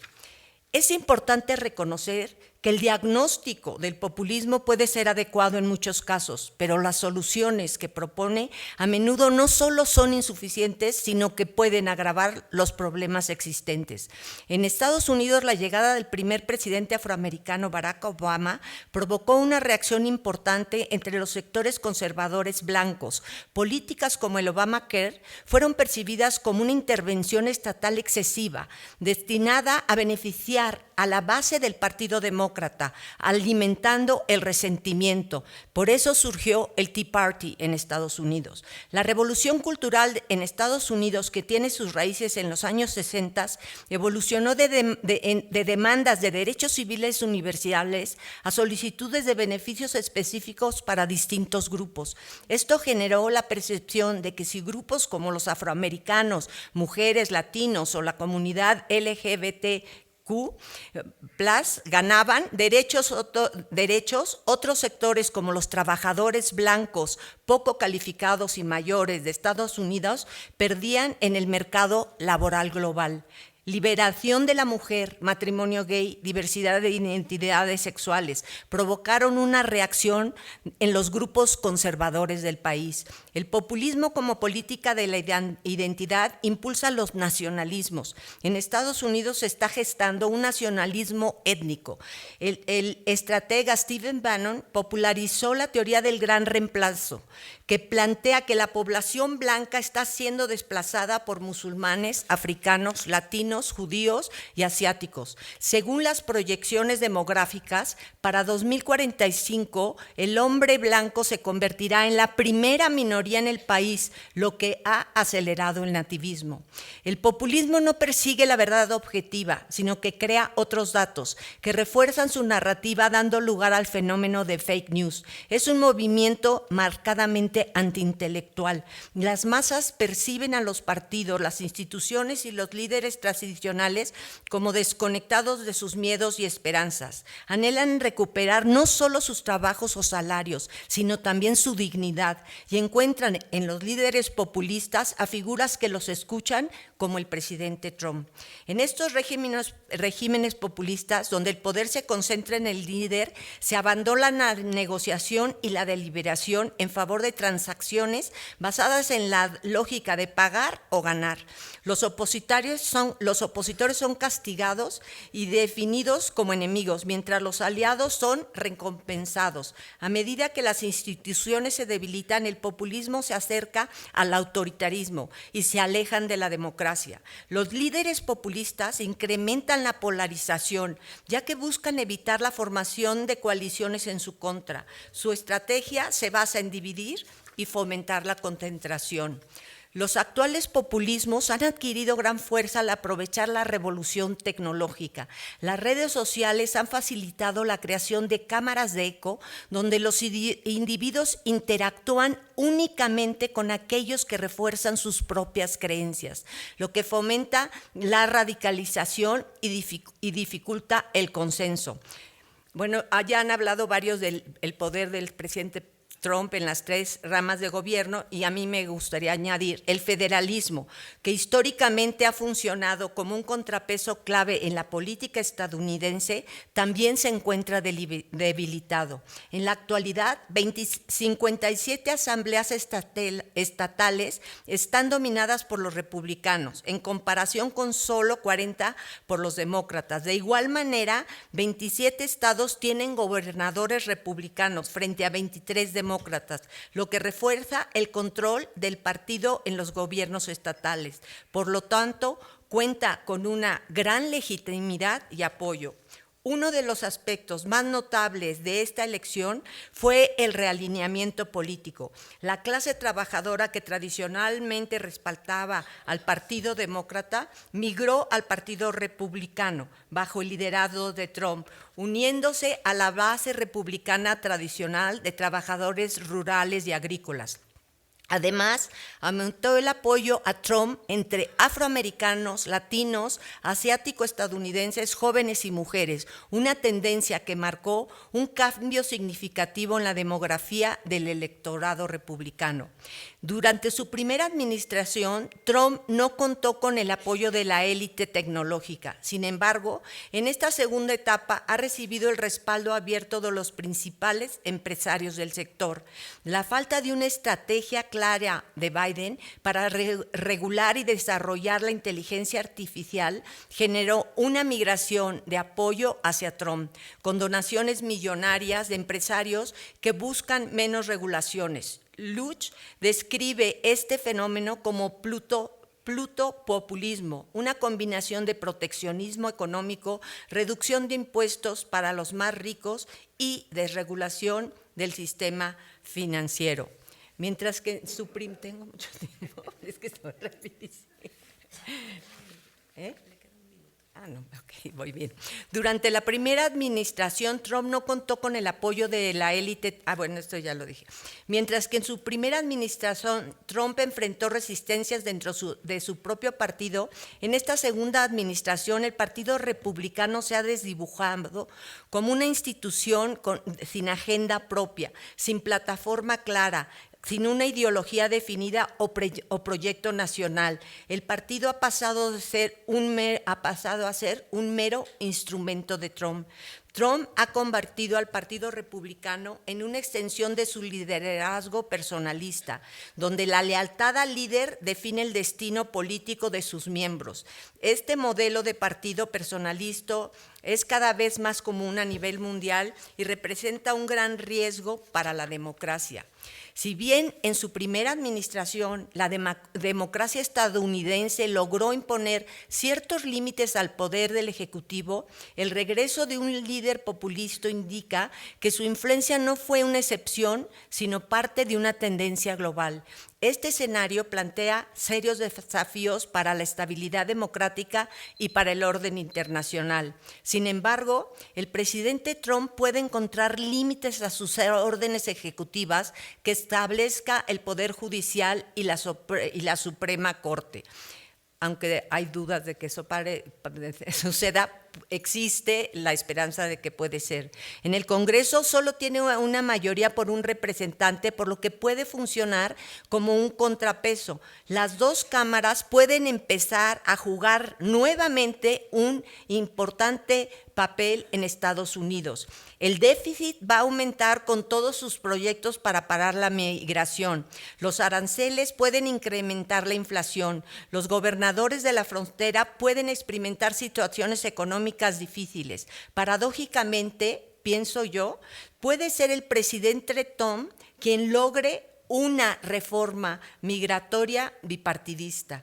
[SPEAKER 4] Es importante reconocer que el diagnóstico del populismo puede ser adecuado en muchos casos, pero las soluciones que propone a menudo no solo son insuficientes, sino que pueden agravar los problemas existentes. En Estados Unidos, la llegada del primer presidente afroamericano, Barack Obama, provocó una reacción importante entre los sectores conservadores blancos. Políticas como el Obamacare fueron percibidas como una intervención estatal excesiva, destinada a beneficiar a la base del Partido Demócrata, alimentando el resentimiento. Por eso surgió el Tea Party en Estados Unidos. La revolución cultural en Estados Unidos, que tiene sus raíces en los años 60, evolucionó de demandas de derechos civiles universales a solicitudes de beneficios específicos para distintos grupos. Esto generó la percepción de que si grupos como los afroamericanos, mujeres, latinos o la comunidad LGBTQ+ ganaban derechos, otros sectores como los trabajadores blancos poco calificados y mayores de Estados Unidos perdían en el mercado laboral global. Liberación de la mujer, matrimonio gay, diversidad de identidades sexuales provocaron una reacción en los grupos conservadores del país. El populismo como política de la identidad impulsa los nacionalismos. En Estados Unidos se está gestando un nacionalismo étnico. El estratega Stephen Bannon popularizó la teoría del gran reemplazo, que plantea que la población blanca está siendo desplazada por musulmanes, africanos, latinos, judíos y asiáticos. Según las proyecciones demográficas, para 2045 el hombre blanco se convertirá en la primera minoría en el país, lo que ha acelerado el nativismo. El populismo no persigue la verdad objetiva, sino que crea otros datos que refuerzan su narrativa, dando lugar al fenómeno de fake news. Es un movimiento marcadamente antiintelectual. Las masas perciben a los partidos, las instituciones y los líderes tradicionales como desconectados de sus miedos y esperanzas. Anhelan recuperar no solo sus trabajos o salarios, sino también su dignidad, y encuentran en los líderes populistas a figuras que los escuchan, como el presidente Trump. En estos regímenes populistas, donde el poder se concentra en el líder, se abandona la negociación y la deliberación en favor de transacciones basadas en la lógica de pagar o ganar. Los opositores son castigados y definidos como enemigos, mientras los aliados son recompensados. A medida que las instituciones se debilitan, el populismo se acerca al autoritarismo y se alejan de la democracia. Los líderes populistas incrementan la polarización, ya que buscan evitar la formación de coaliciones en su contra. Su estrategia se basa en dividir y fomentar la concentración. Los actuales populismos han adquirido gran fuerza al aprovechar la revolución tecnológica. Las redes sociales han facilitado la creación de cámaras de eco, donde los individuos interactúan únicamente con aquellos que refuerzan sus propias creencias, lo que fomenta la radicalización y dificulta el consenso. Bueno, ya han hablado varios del poder del presidente Trump en las tres ramas de gobierno, y a mí me gustaría añadir el federalismo, que históricamente ha funcionado como un contrapeso clave en la política estadounidense, también se encuentra debilitado. En la actualidad, 57 asambleas estatales están dominadas por los republicanos, en comparación con solo 40 por los demócratas. De igual manera, 27 estados tienen gobernadores republicanos frente a 23 demócratas, lo que refuerza el control del partido en los gobiernos estatales. Por lo tanto, cuenta con una gran legitimidad y apoyo. Uno de los aspectos más notables de esta elección fue el realineamiento político. La clase trabajadora que tradicionalmente respaldaba al Partido Demócrata migró al Partido Republicano bajo el liderazgo de Trump, uniéndose a la base republicana tradicional de trabajadores rurales y agrícolas. Además, aumentó el apoyo a Trump entre afroamericanos, latinos, asiático-estadounidenses, jóvenes y mujeres, una tendencia que marcó un cambio significativo en la demografía del electorado republicano. Durante su primera administración, Trump no contó con el apoyo de la élite tecnológica. Sin embargo, en esta segunda etapa ha recibido el respaldo abierto de los principales empresarios del sector. La falta de una estrategia clara de Biden para regular y desarrollar la inteligencia artificial generó una migración de apoyo hacia Trump, con donaciones millonarias de empresarios que buscan menos regulaciones. Luch describe este fenómeno como plutopopulismo, una combinación de proteccionismo económico, reducción de impuestos para los más ricos y desregulación del sistema financiero. Mientras que su tengo mucho tiempo, es que estoy rapidísimo. No, ok, voy bien. Durante la primera administración, Trump no contó con el apoyo de la élite. Bueno, esto ya lo dije. Mientras que en su primera administración, Trump enfrentó resistencias dentro de su propio partido, en esta segunda administración, el Partido Republicano se ha desdibujado como una institución sin agenda propia, sin plataforma clara, sin una ideología definida o proyecto nacional. El partido ha pasado a ser un mero instrumento de Trump. Trump ha convertido al Partido Republicano en una extensión de su liderazgo personalista, donde la lealtad al líder define el destino político de sus miembros. Este modelo de partido personalista es cada vez más común a nivel mundial y representa un gran riesgo para la democracia. Si bien en su primera administración la democracia estadounidense logró imponer ciertos límites al poder del Ejecutivo, el regreso de un líder populista indica que su influencia no fue una excepción, sino parte de una tendencia global. Este escenario plantea serios desafíos para la estabilidad democrática y para el orden internacional. Sin embargo, el presidente Trump puede encontrar límites a sus órdenes ejecutivas que establezca el Poder Judicial y la Suprema Corte. Aunque hay dudas de que eso suceda, existe la esperanza de que puede ser. En el Congreso solo tiene una mayoría por un representante, por lo que puede funcionar como un contrapeso. Las dos cámaras pueden empezar a jugar nuevamente un importante papel en Estados Unidos. El déficit va a aumentar con todos sus proyectos para parar la migración. Los aranceles pueden incrementar la inflación. Los gobernadores de la frontera pueden experimentar situaciones económicas difíciles. Paradójicamente, pienso yo, puede ser el presidente Trump quien logre una reforma migratoria bipartidista.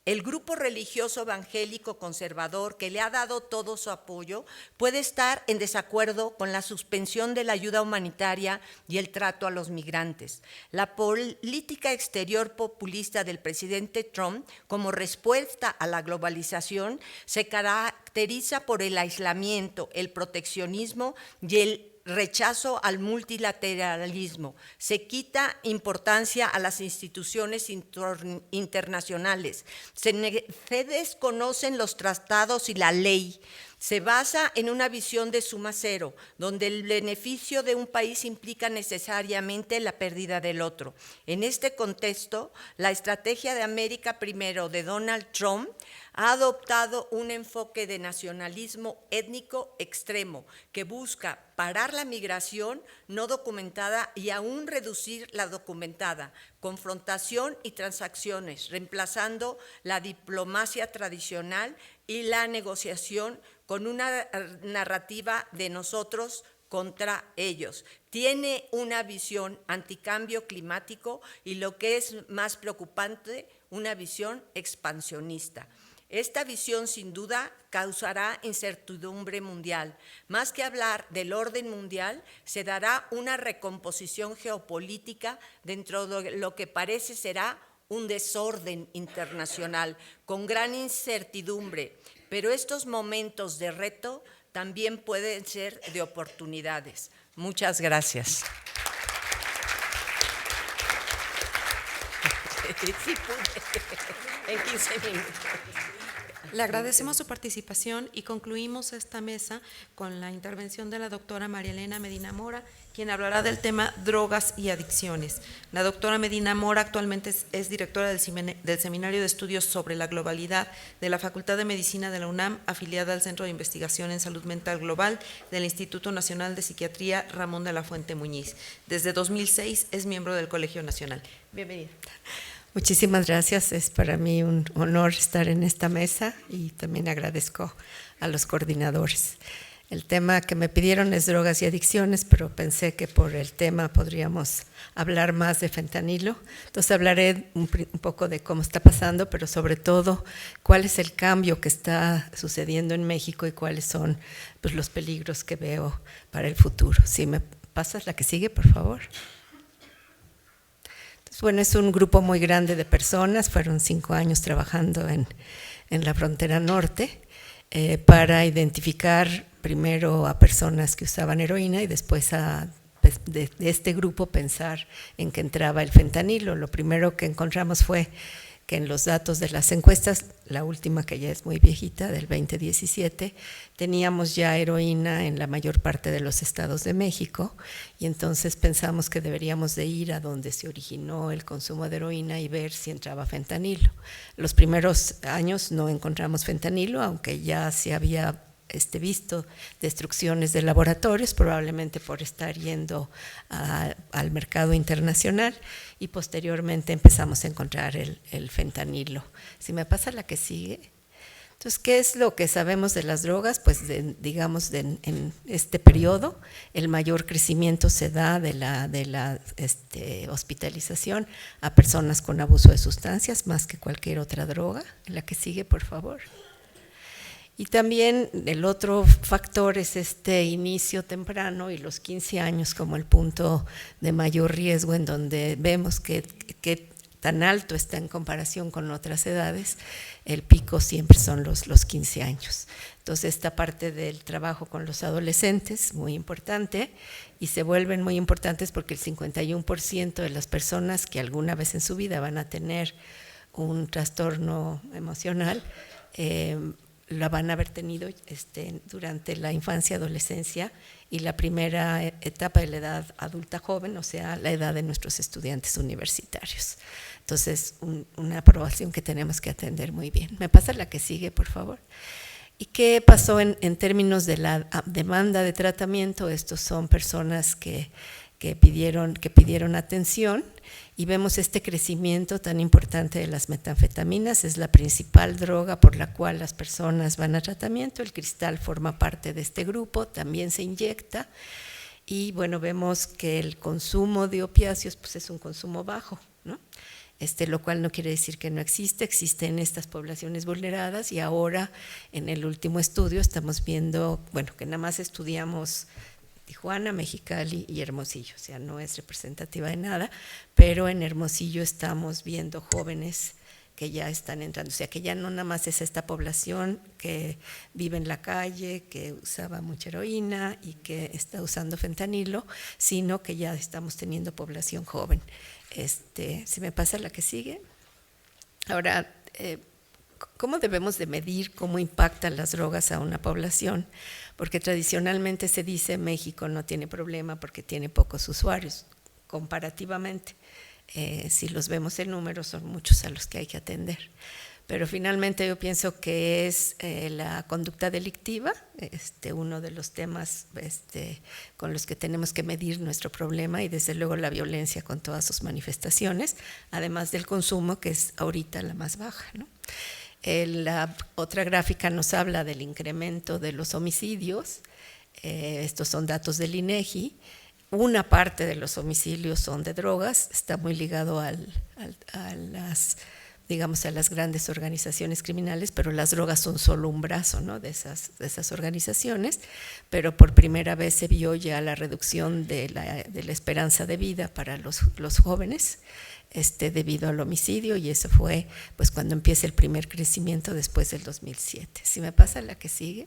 [SPEAKER 4] El grupo religioso evangélico conservador que le ha dado todo su apoyo puede estar en desacuerdo con la suspensión de la ayuda humanitaria y el trato a los migrantes. La política exterior populista del presidente Trump, como respuesta a la globalización, se caracteriza por el aislamiento, el proteccionismo y el rechazo al multilateralismo. Se quita importancia a las instituciones internacionales. Se desconocen los tratados y la ley. Se basa en una visión de suma cero, donde el beneficio de un país implica necesariamente la pérdida del otro. En este contexto, la estrategia de América Primero de Donald Trump ha adoptado un enfoque de nacionalismo étnico extremo que busca parar la migración no documentada y aún reducir la documentada, confrontación y transacciones, reemplazando la diplomacia tradicional y la negociación con una narrativa de nosotros contra ellos. Tiene una visión anticambio climático y, lo que es más preocupante, una visión expansionista. Esta visión sin duda causará incertidumbre mundial. Más que hablar del orden mundial, se dará una recomposición geopolítica dentro de lo que parece será un desorden internacional con gran incertidumbre, pero estos momentos de reto también pueden ser de oportunidades. Muchas gracias. Sí pude, en 15 minutos.
[SPEAKER 1] Le agradecemos su participación y concluimos esta mesa con la intervención de la doctora María Elena Medina Mora, quien hablará del tema drogas y adicciones. La doctora Medina Mora actualmente es directora del Seminario de Estudios sobre la Globalidad de la Facultad de Medicina de la UNAM, afiliada al Centro de Investigación en Salud Mental Global del Instituto Nacional de Psiquiatría Ramón de la Fuente Muñiz. Desde 2006 es miembro del Colegio Nacional. Bienvenida.
[SPEAKER 5] Muchísimas gracias, es para mí un honor estar en esta mesa y también agradezco a los coordinadores. El tema que me pidieron es drogas y adicciones, pero pensé que por el tema podríamos hablar más de fentanilo. Entonces hablaré un poco de cómo está pasando, pero sobre todo cuál es el cambio que está sucediendo en México y cuáles son pues, los peligros que veo para el futuro. Si me pasas la que sigue, por favor. Bueno, es un grupo muy grande de personas, fueron 5 años trabajando en la frontera norte para identificar primero a personas que usaban heroína y después de este grupo pensar en que entraba el fentanilo. Lo primero que encontramos fue que en los datos de las encuestas, la última que ya es muy viejita, del 2017, teníamos ya heroína en la mayor parte de los estados de México y entonces pensamos que deberíamos de ir a donde se originó el consumo de heroína y ver si entraba fentanilo. Los primeros años no encontramos fentanilo, aunque ya se había visto destrucciones de laboratorios, probablemente por estar yendo al mercado internacional, y posteriormente empezamos a encontrar el fentanilo. Si me pasa la que sigue. Entonces, ¿qué es lo que sabemos de las drogas? Pues digamos en este periodo el mayor crecimiento se da de la hospitalización a personas con abuso de sustancias más que cualquier otra droga. La que sigue, por favor. Y también el otro factor es este inicio temprano y los 15 años como el punto de mayor riesgo, en donde vemos que tan alto está en comparación con otras edades, el pico siempre son los 15 años. Entonces esta parte del trabajo con los adolescentes, muy importante, y se vuelven muy importantes porque el 51% de las personas que alguna vez en su vida van a tener un trastorno emocional, la van a haber tenido durante la infancia, adolescencia y la primera etapa de la edad adulta joven, o sea, la edad de nuestros estudiantes universitarios. Entonces, una aprobación que tenemos que atender muy bien. ¿Me pasa la que sigue, por favor? ¿Y qué pasó en términos de la demanda de tratamiento? Estos son personas que pidieron atención y vemos este crecimiento tan importante de las metanfetaminas. Es la principal droga por la cual las personas van a tratamiento. El cristal forma parte de este grupo, también se inyecta y bueno, vemos que el consumo de opiáceos pues es un consumo bajo, ¿no? Lo cual no quiere decir que no existe en estas poblaciones vulneradas y ahora en el último estudio estamos viendo, bueno, que nada más estudiamos Tijuana, Mexicali y Hermosillo, o sea, no es representativa de nada, pero en Hermosillo estamos viendo jóvenes que ya están entrando, o sea, que ya no nada más es esta población que vive en la calle, que usaba mucha heroína y que está usando fentanilo, sino que ya estamos teniendo población joven. Si me pasa la que sigue. Ahora, ¿cómo debemos de medir cómo impactan las drogas a una población? Porque tradicionalmente se dice México no tiene problema porque tiene pocos usuarios, comparativamente. Si los vemos en números son muchos a los que hay que atender. Pero finalmente yo pienso que es la conducta delictiva, uno de los temas con los que tenemos que medir nuestro problema y desde luego la violencia con todas sus manifestaciones, además del consumo que es ahorita la más baja, ¿no? La otra gráfica nos habla del incremento de los homicidios, estos son datos del INEGI. Una parte de los homicidios son de drogas, está muy ligado a las digamos, a las grandes organizaciones criminales, pero las drogas son solo un brazo, ¿no?, de esas organizaciones, pero por primera vez se vio ya la reducción de la esperanza de vida para los jóvenes, debido al homicidio, y eso fue pues cuando empieza el primer crecimiento después del 2007. Si me pasa la que sigue.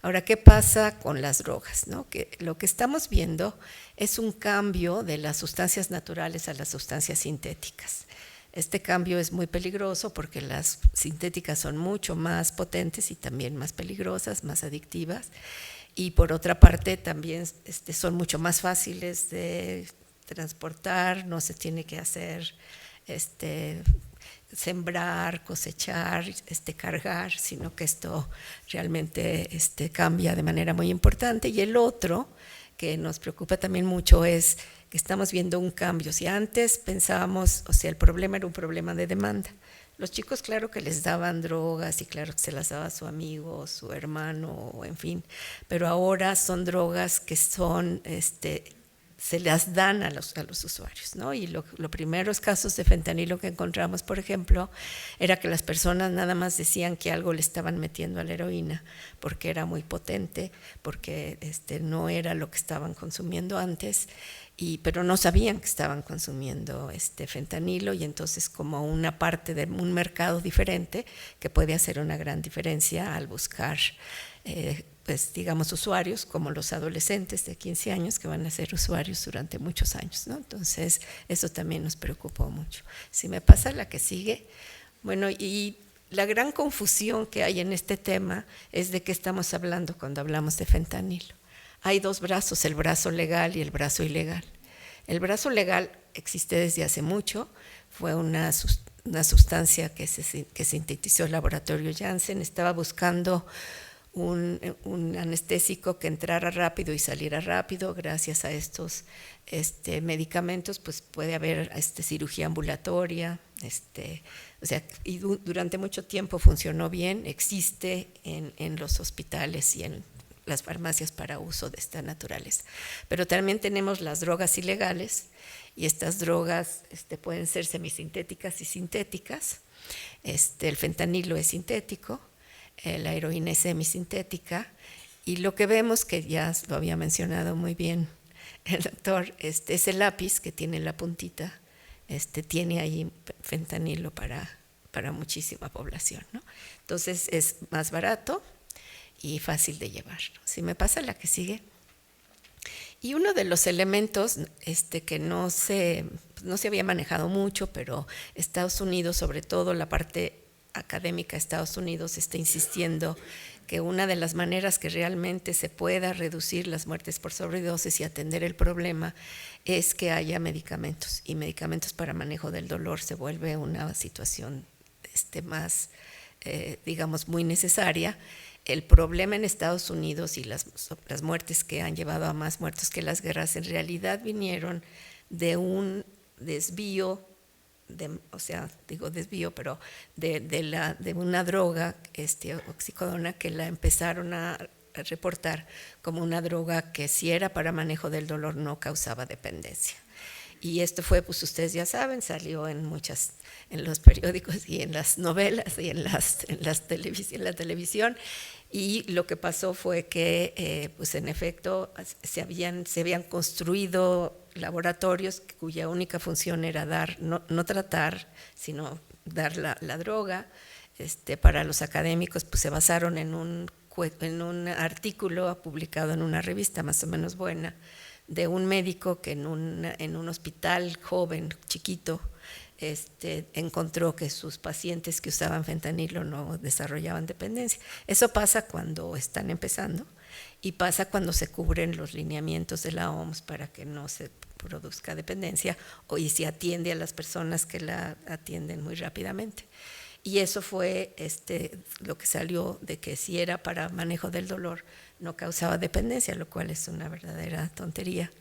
[SPEAKER 5] Ahora, ¿qué pasa con las drogas, no? Que lo que estamos viendo es un cambio de las sustancias naturales a las sustancias sintéticas. Este cambio es muy peligroso porque las sintéticas son mucho más potentes y también más peligrosas, más adictivas, y por otra parte también son mucho más fáciles de transportar, no se tiene que hacer sembrar, cosechar, cargar, sino que esto realmente cambia de manera muy importante. Y el otro que nos preocupa también mucho es que estamos viendo un cambio. Si antes pensábamos, o sea, el problema era un problema de demanda. Los chicos, claro que les daban drogas y claro que se las daba su amigo, su hermano, en fin, pero ahora son drogas que son se las dan a los usuarios, ¿no? Y los primeros casos de fentanilo que encontramos, por ejemplo, era que las personas nada más decían que algo le estaban metiendo a la heroína porque era muy potente, porque no era lo que estaban consumiendo antes, pero no sabían que estaban consumiendo fentanilo, y entonces como una parte de un mercado diferente que puede hacer una gran diferencia al buscar pues digamos usuarios como los adolescentes de 15 años que van a ser usuarios durante muchos años, ¿no? Entonces eso también nos preocupó mucho. Si me pasa la que sigue, bueno, y la gran confusión que hay en este tema es de qué estamos hablando cuando hablamos de fentanilo. Hay dos brazos, el brazo legal y el brazo ilegal. El brazo legal existe desde hace mucho, fue una sustancia que sintetizó el laboratorio Janssen, estaba buscando un anestésico que entrara rápido y saliera rápido. Gracias a estos medicamentos pues puede haber cirugía ambulatoria, o sea, y durante mucho tiempo funcionó bien, existe en los hospitales y en las farmacias para uso de esta naturaleza. Pero también tenemos las drogas ilegales, y estas drogas pueden ser semisintéticas y sintéticas. El fentanilo es sintético, la heroína es semisintética, y lo que vemos, que ya lo había mencionado muy bien el doctor, es el lápiz que tiene la puntita, tiene ahí fentanilo para muchísima población, ¿no? Entonces es más barato y fácil de llevar, ¿no? Si me pasa la que sigue. Y uno de los elementos que no se había manejado mucho, pero Estados Unidos, sobre todo la parte académica de Estados Unidos, está insistiendo que una de las maneras que realmente se pueda reducir las muertes por sobredosis y atender el problema es que haya medicamentos, y medicamentos para manejo del dolor se vuelve una situación más, digamos, muy necesaria. El problema en Estados Unidos y las muertes que han llevado a más muertos que las guerras en realidad vinieron de un desvío, pero de una droga, oxicodona, que la empezaron a reportar como una droga que si era para manejo del dolor no causaba dependencia. Y esto fue, pues ustedes ya saben, salió en los periódicos y en las novelas y en la televisión, y lo que pasó fue que, pues en efecto, se habían construido laboratorios cuya única función era no tratar, sino dar la droga. Para los académicos, pues se basaron en un artículo publicado en una revista más o menos buena, de un médico que en un hospital joven, chiquito, encontró que sus pacientes que usaban fentanilo no desarrollaban dependencia. Eso pasa cuando están empezando, y pasa cuando se cubren los lineamientos de la OMS para que no se produzca dependencia, y se atiende a las personas que la atienden muy rápidamente. Y eso fue lo que salió, de que si era para manejo del dolor no causaba dependencia, lo cual es una verdadera tontería.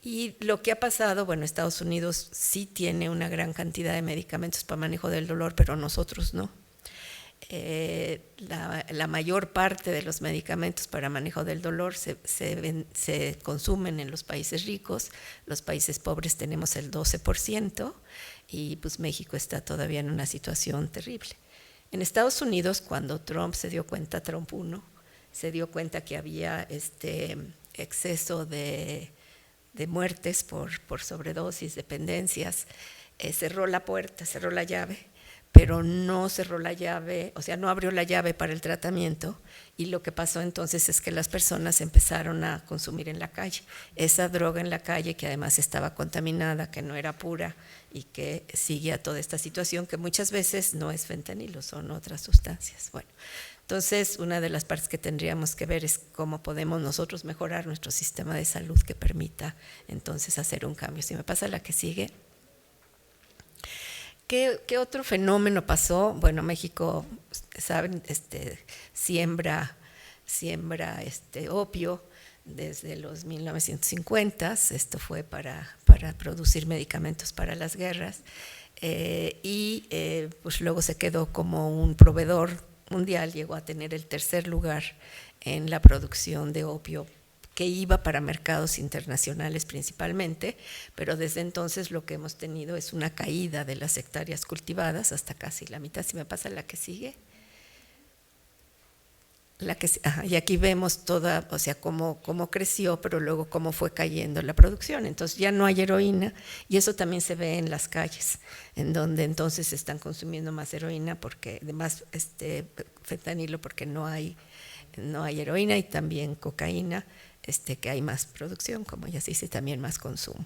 [SPEAKER 5] Y lo que ha pasado, bueno, Estados Unidos sí tiene una gran cantidad de medicamentos para manejo del dolor, pero nosotros no. la mayor parte de los medicamentos para manejo del dolor se consumen en los países ricos, los países pobres tenemos el 12% y pues México está todavía en una situación terrible. En Estados Unidos, cuando Trump se dio cuenta, Trump 1, se dio cuenta que había exceso de muertes por sobredosis, dependencias, cerró la puerta, cerró la llave, pero no cerró la llave, o sea, no abrió la llave para el tratamiento, y lo que pasó entonces es que las personas empezaron a consumir en la calle esa droga en la calle, que además estaba contaminada, que no era pura y que seguía toda esta situación que muchas veces no es fentanilo, son otras sustancias. Bueno, entonces una de las partes que tendríamos que ver es cómo podemos nosotros mejorar nuestro sistema de salud que permita entonces hacer un cambio. Si me pasa la que sigue. ¿Qué otro fenómeno pasó? Bueno, México, saben, siembra opio desde los 1950s. Esto fue para producir medicamentos para las guerras, pues luego se quedó como un proveedor mundial, llegó a tener el tercer lugar en la producción de opio, que iba para mercados internacionales principalmente, pero desde entonces lo que hemos tenido es una caída de las hectáreas cultivadas hasta casi la mitad. Si me pasa la que sigue. Y aquí vemos toda, o sea, cómo creció, pero luego cómo fue cayendo la producción. Entonces ya no hay heroína, y eso también se ve en las calles, en donde entonces se están consumiendo más heroína, porque además fentanilo, porque no hay heroína, y también cocaína, que hay más producción, como ya se dice, también más consumo.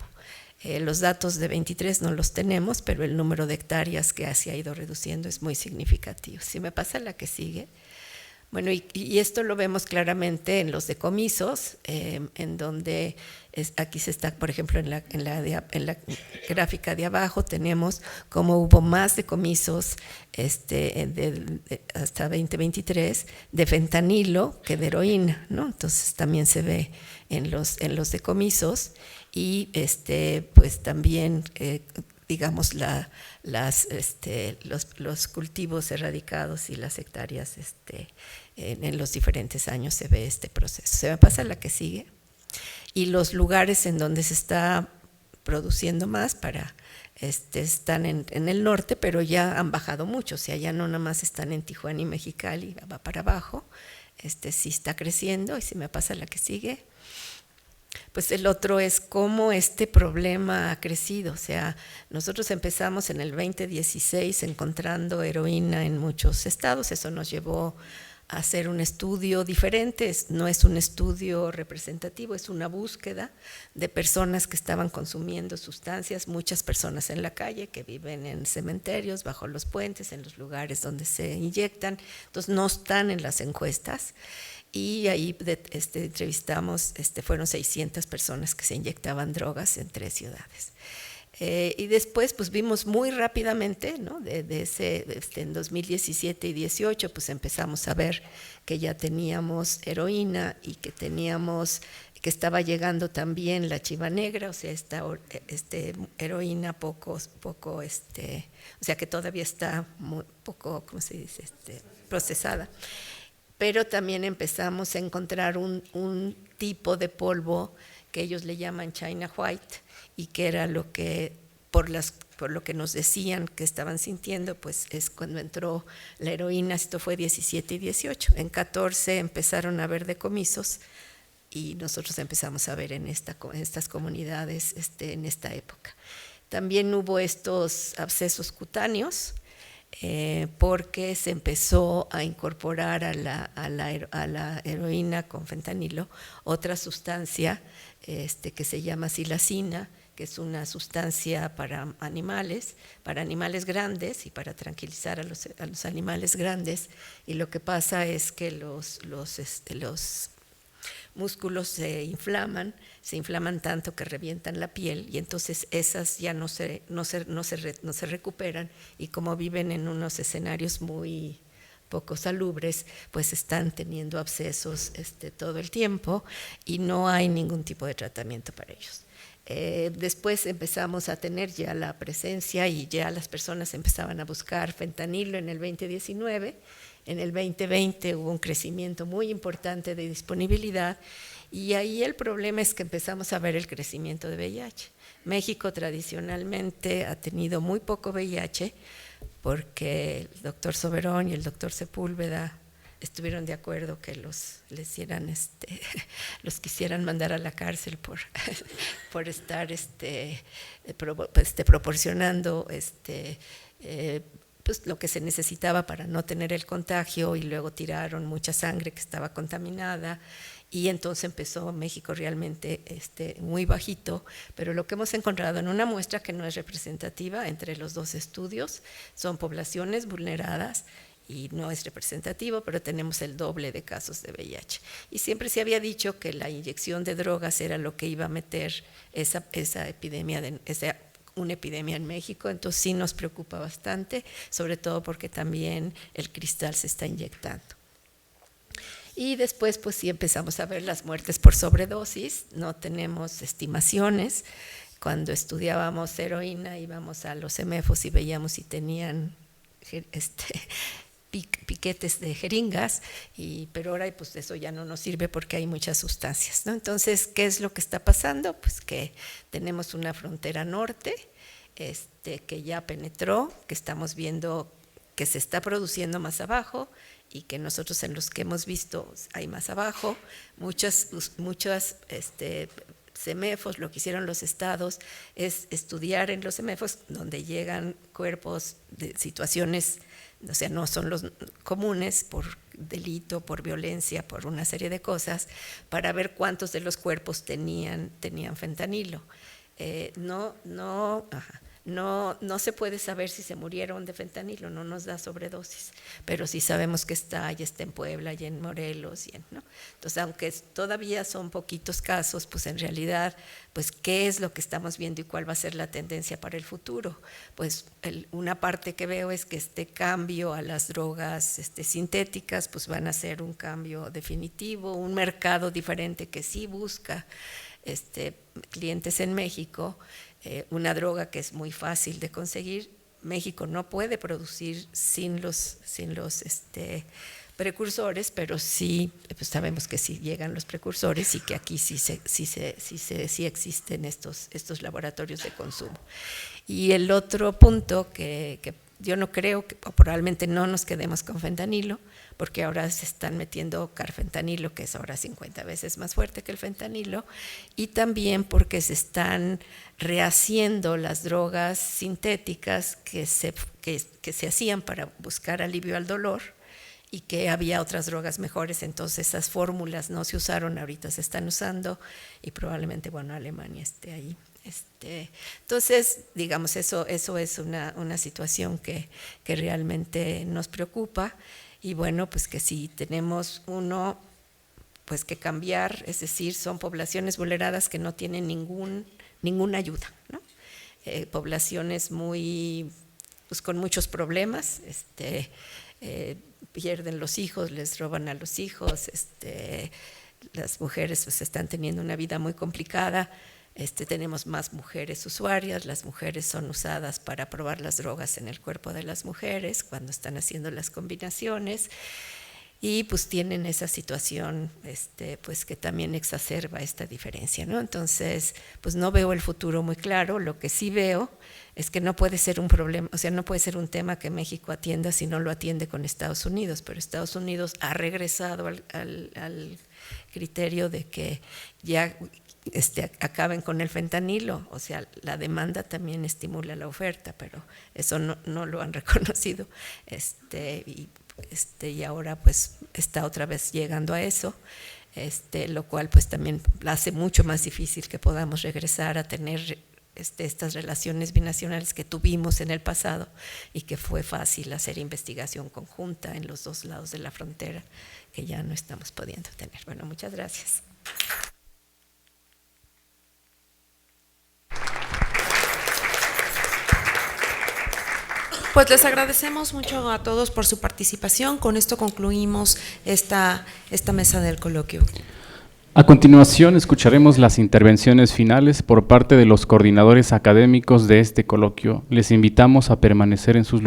[SPEAKER 5] Los datos de 23 no los tenemos, pero el número de hectáreas que se ha ido reduciendo es muy significativo. Si me pasa la que sigue. Bueno, y esto lo vemos claramente en los decomisos, en donde aquí se está, por ejemplo, en la gráfica de abajo tenemos cómo hubo más decomisos hasta 2023 de fentanilo que de heroína, ¿no? Entonces también se ve en los decomisos, y pues también digamos los cultivos erradicados y las hectáreas en los diferentes años se ve este proceso. Se me pasa la que sigue. Y los lugares en donde se está produciendo más están en el norte, pero ya han bajado mucho, o sea, ya no nada más están en Tijuana y Mexicali, va para abajo, sí está creciendo. Y si me pasa la que sigue. Pues el otro es cómo este problema ha crecido. O sea, nosotros empezamos en el 2016 encontrando heroína en muchos estados. Eso nos llevó a hacer un estudio diferente. No es un estudio representativo, es una búsqueda de personas que estaban consumiendo sustancias, muchas personas en la calle que viven en cementerios, bajo los puentes, en los lugares donde se inyectan. Entonces no están en las encuestas. Y ahí entrevistamos, fueron 600 personas que se inyectaban drogas en 3 ciudades. Y después pues vimos muy rápidamente, ¿no? En 2017 y 2018 pues empezamos a ver que ya teníamos heroína, y que estaba llegando también la chiva negra, o sea, esta heroína poco, o sea, que todavía está muy poco, ¿cómo se dice? Procesada. Pero también empezamos a encontrar un tipo de polvo que ellos le llaman China White, y que era lo que, por lo que nos decían que estaban sintiendo, pues es cuando entró la heroína. Esto fue 17 y 18. En 14 empezaron a haber decomisos, y nosotros empezamos a ver en estas comunidades en esta época. También hubo estos abscesos cutáneos, porque se empezó a incorporar a la heroína con fentanilo otra sustancia que se llama silacina, que es una sustancia para animales grandes, y para tranquilizar a los animales grandes. Y lo que pasa es que los músculos se inflaman tanto que revientan la piel, y entonces esas ya no se recuperan, y como viven en unos escenarios muy poco salubres, pues están teniendo abscesos todo el tiempo, y no hay ningún tipo de tratamiento para ellos. Después empezamos a tener ya la presencia y ya las personas empezaban a buscar fentanilo en el 2019. En el 2020 hubo un crecimiento muy importante de disponibilidad y ahí el problema es que empezamos a ver el crecimiento de VIH. México tradicionalmente ha tenido muy poco VIH porque el doctor Soberón y el doctor Sepúlveda estuvieron de acuerdo que los quisieran mandar a la cárcel por estar proporcionando pues lo que se necesitaba para no tener el contagio, y luego tiraron mucha sangre que estaba contaminada, y entonces empezó México realmente muy bajito, pero lo que hemos encontrado en una muestra que no es representativa entre los dos estudios, son poblaciones vulneradas y no es representativo, pero tenemos el doble de casos de VIH. Y siempre se había dicho que la inyección de drogas era lo que iba a meter esa epidemia, una epidemia en México, entonces sí nos preocupa bastante, sobre todo porque también el cristal se está inyectando. Y después pues sí empezamos a ver las muertes por sobredosis, no tenemos estimaciones. Cuando estudiábamos heroína íbamos a los CEMEFOS y veíamos si tenían piquetes de jeringas, pero ahora pues eso ya no nos sirve porque hay muchas sustancias, ¿no? Entonces, ¿qué es lo que está pasando? Pues que tenemos una frontera norte que ya penetró, que estamos viendo que se está produciendo más abajo y que nosotros en los que hemos visto hay más abajo. Muchas CEMEFOS, lo que hicieron los estados es estudiar en los CEMEFOS donde llegan cuerpos de situaciones, o sea, no son los comunes por delito, por violencia, por una serie de cosas, para ver cuántos de los cuerpos tenían fentanilo. No se puede saber si se murieron de fentanilo, no nos da sobredosis, pero sí sabemos que está en Puebla y en Morelos, ¿no? Entonces, aunque todavía son poquitos casos, pues en realidad, pues ¿qué es lo que estamos viendo y cuál va a ser la tendencia para el futuro? Pues una parte que veo es que este cambio a las drogas sintéticas, pues van a ser un cambio definitivo, un mercado diferente que sí busca clientes en México. Una droga que es muy fácil de conseguir. México no puede producir sin los precursores, pero sí pues sabemos que sí llegan los precursores y que aquí sí existen estos laboratorios de consumo. Y el otro punto que yo no creo, o probablemente no nos quedemos con fentanilo, porque ahora se están metiendo carfentanilo, que es ahora 50 veces más fuerte que el fentanilo, y también porque se están rehaciendo las drogas sintéticas que se hacían para buscar alivio al dolor, y que había otras drogas mejores, entonces esas fórmulas no se usaron, ahorita se están usando, y probablemente, Alemania esté ahí. Entonces, digamos, eso es una situación que realmente nos preocupa. Y bueno, pues que si tenemos pues que cambiar, es decir, son poblaciones vulneradas que no tienen ninguna ayuda, ¿no? Poblaciones pues con muchos problemas, pierden los hijos, les roban a los hijos, las mujeres pues están teniendo una vida muy complicada. Tenemos más mujeres usuarias, las mujeres son usadas para probar las drogas en el cuerpo de las mujeres cuando están haciendo las combinaciones, y pues tienen esa situación pues que también exacerba esta diferencia, ¿no? Entonces, pues no veo el futuro muy claro. Lo que sí veo es que no puede ser un problema, o sea, no puede ser un tema que México atienda si no lo atiende con Estados Unidos, pero Estados Unidos ha regresado al criterio de que ya acaben con el fentanilo, o sea, la demanda también estimula la oferta, pero eso no lo han reconocido, y ahora pues está otra vez llegando a eso, lo cual pues también hace mucho más difícil que podamos regresar a tener estas relaciones binacionales que tuvimos en el pasado y que fue fácil hacer investigación conjunta en los dos lados de la frontera, que ya no estamos pudiendo tener. Bueno, muchas gracias.
[SPEAKER 1] Pues les agradecemos mucho a todos por su participación. Con esto concluimos esta mesa del coloquio.
[SPEAKER 6] A continuación, escucharemos las intervenciones finales por parte de los coordinadores académicos de este coloquio. Les invitamos a permanecer en sus lugares.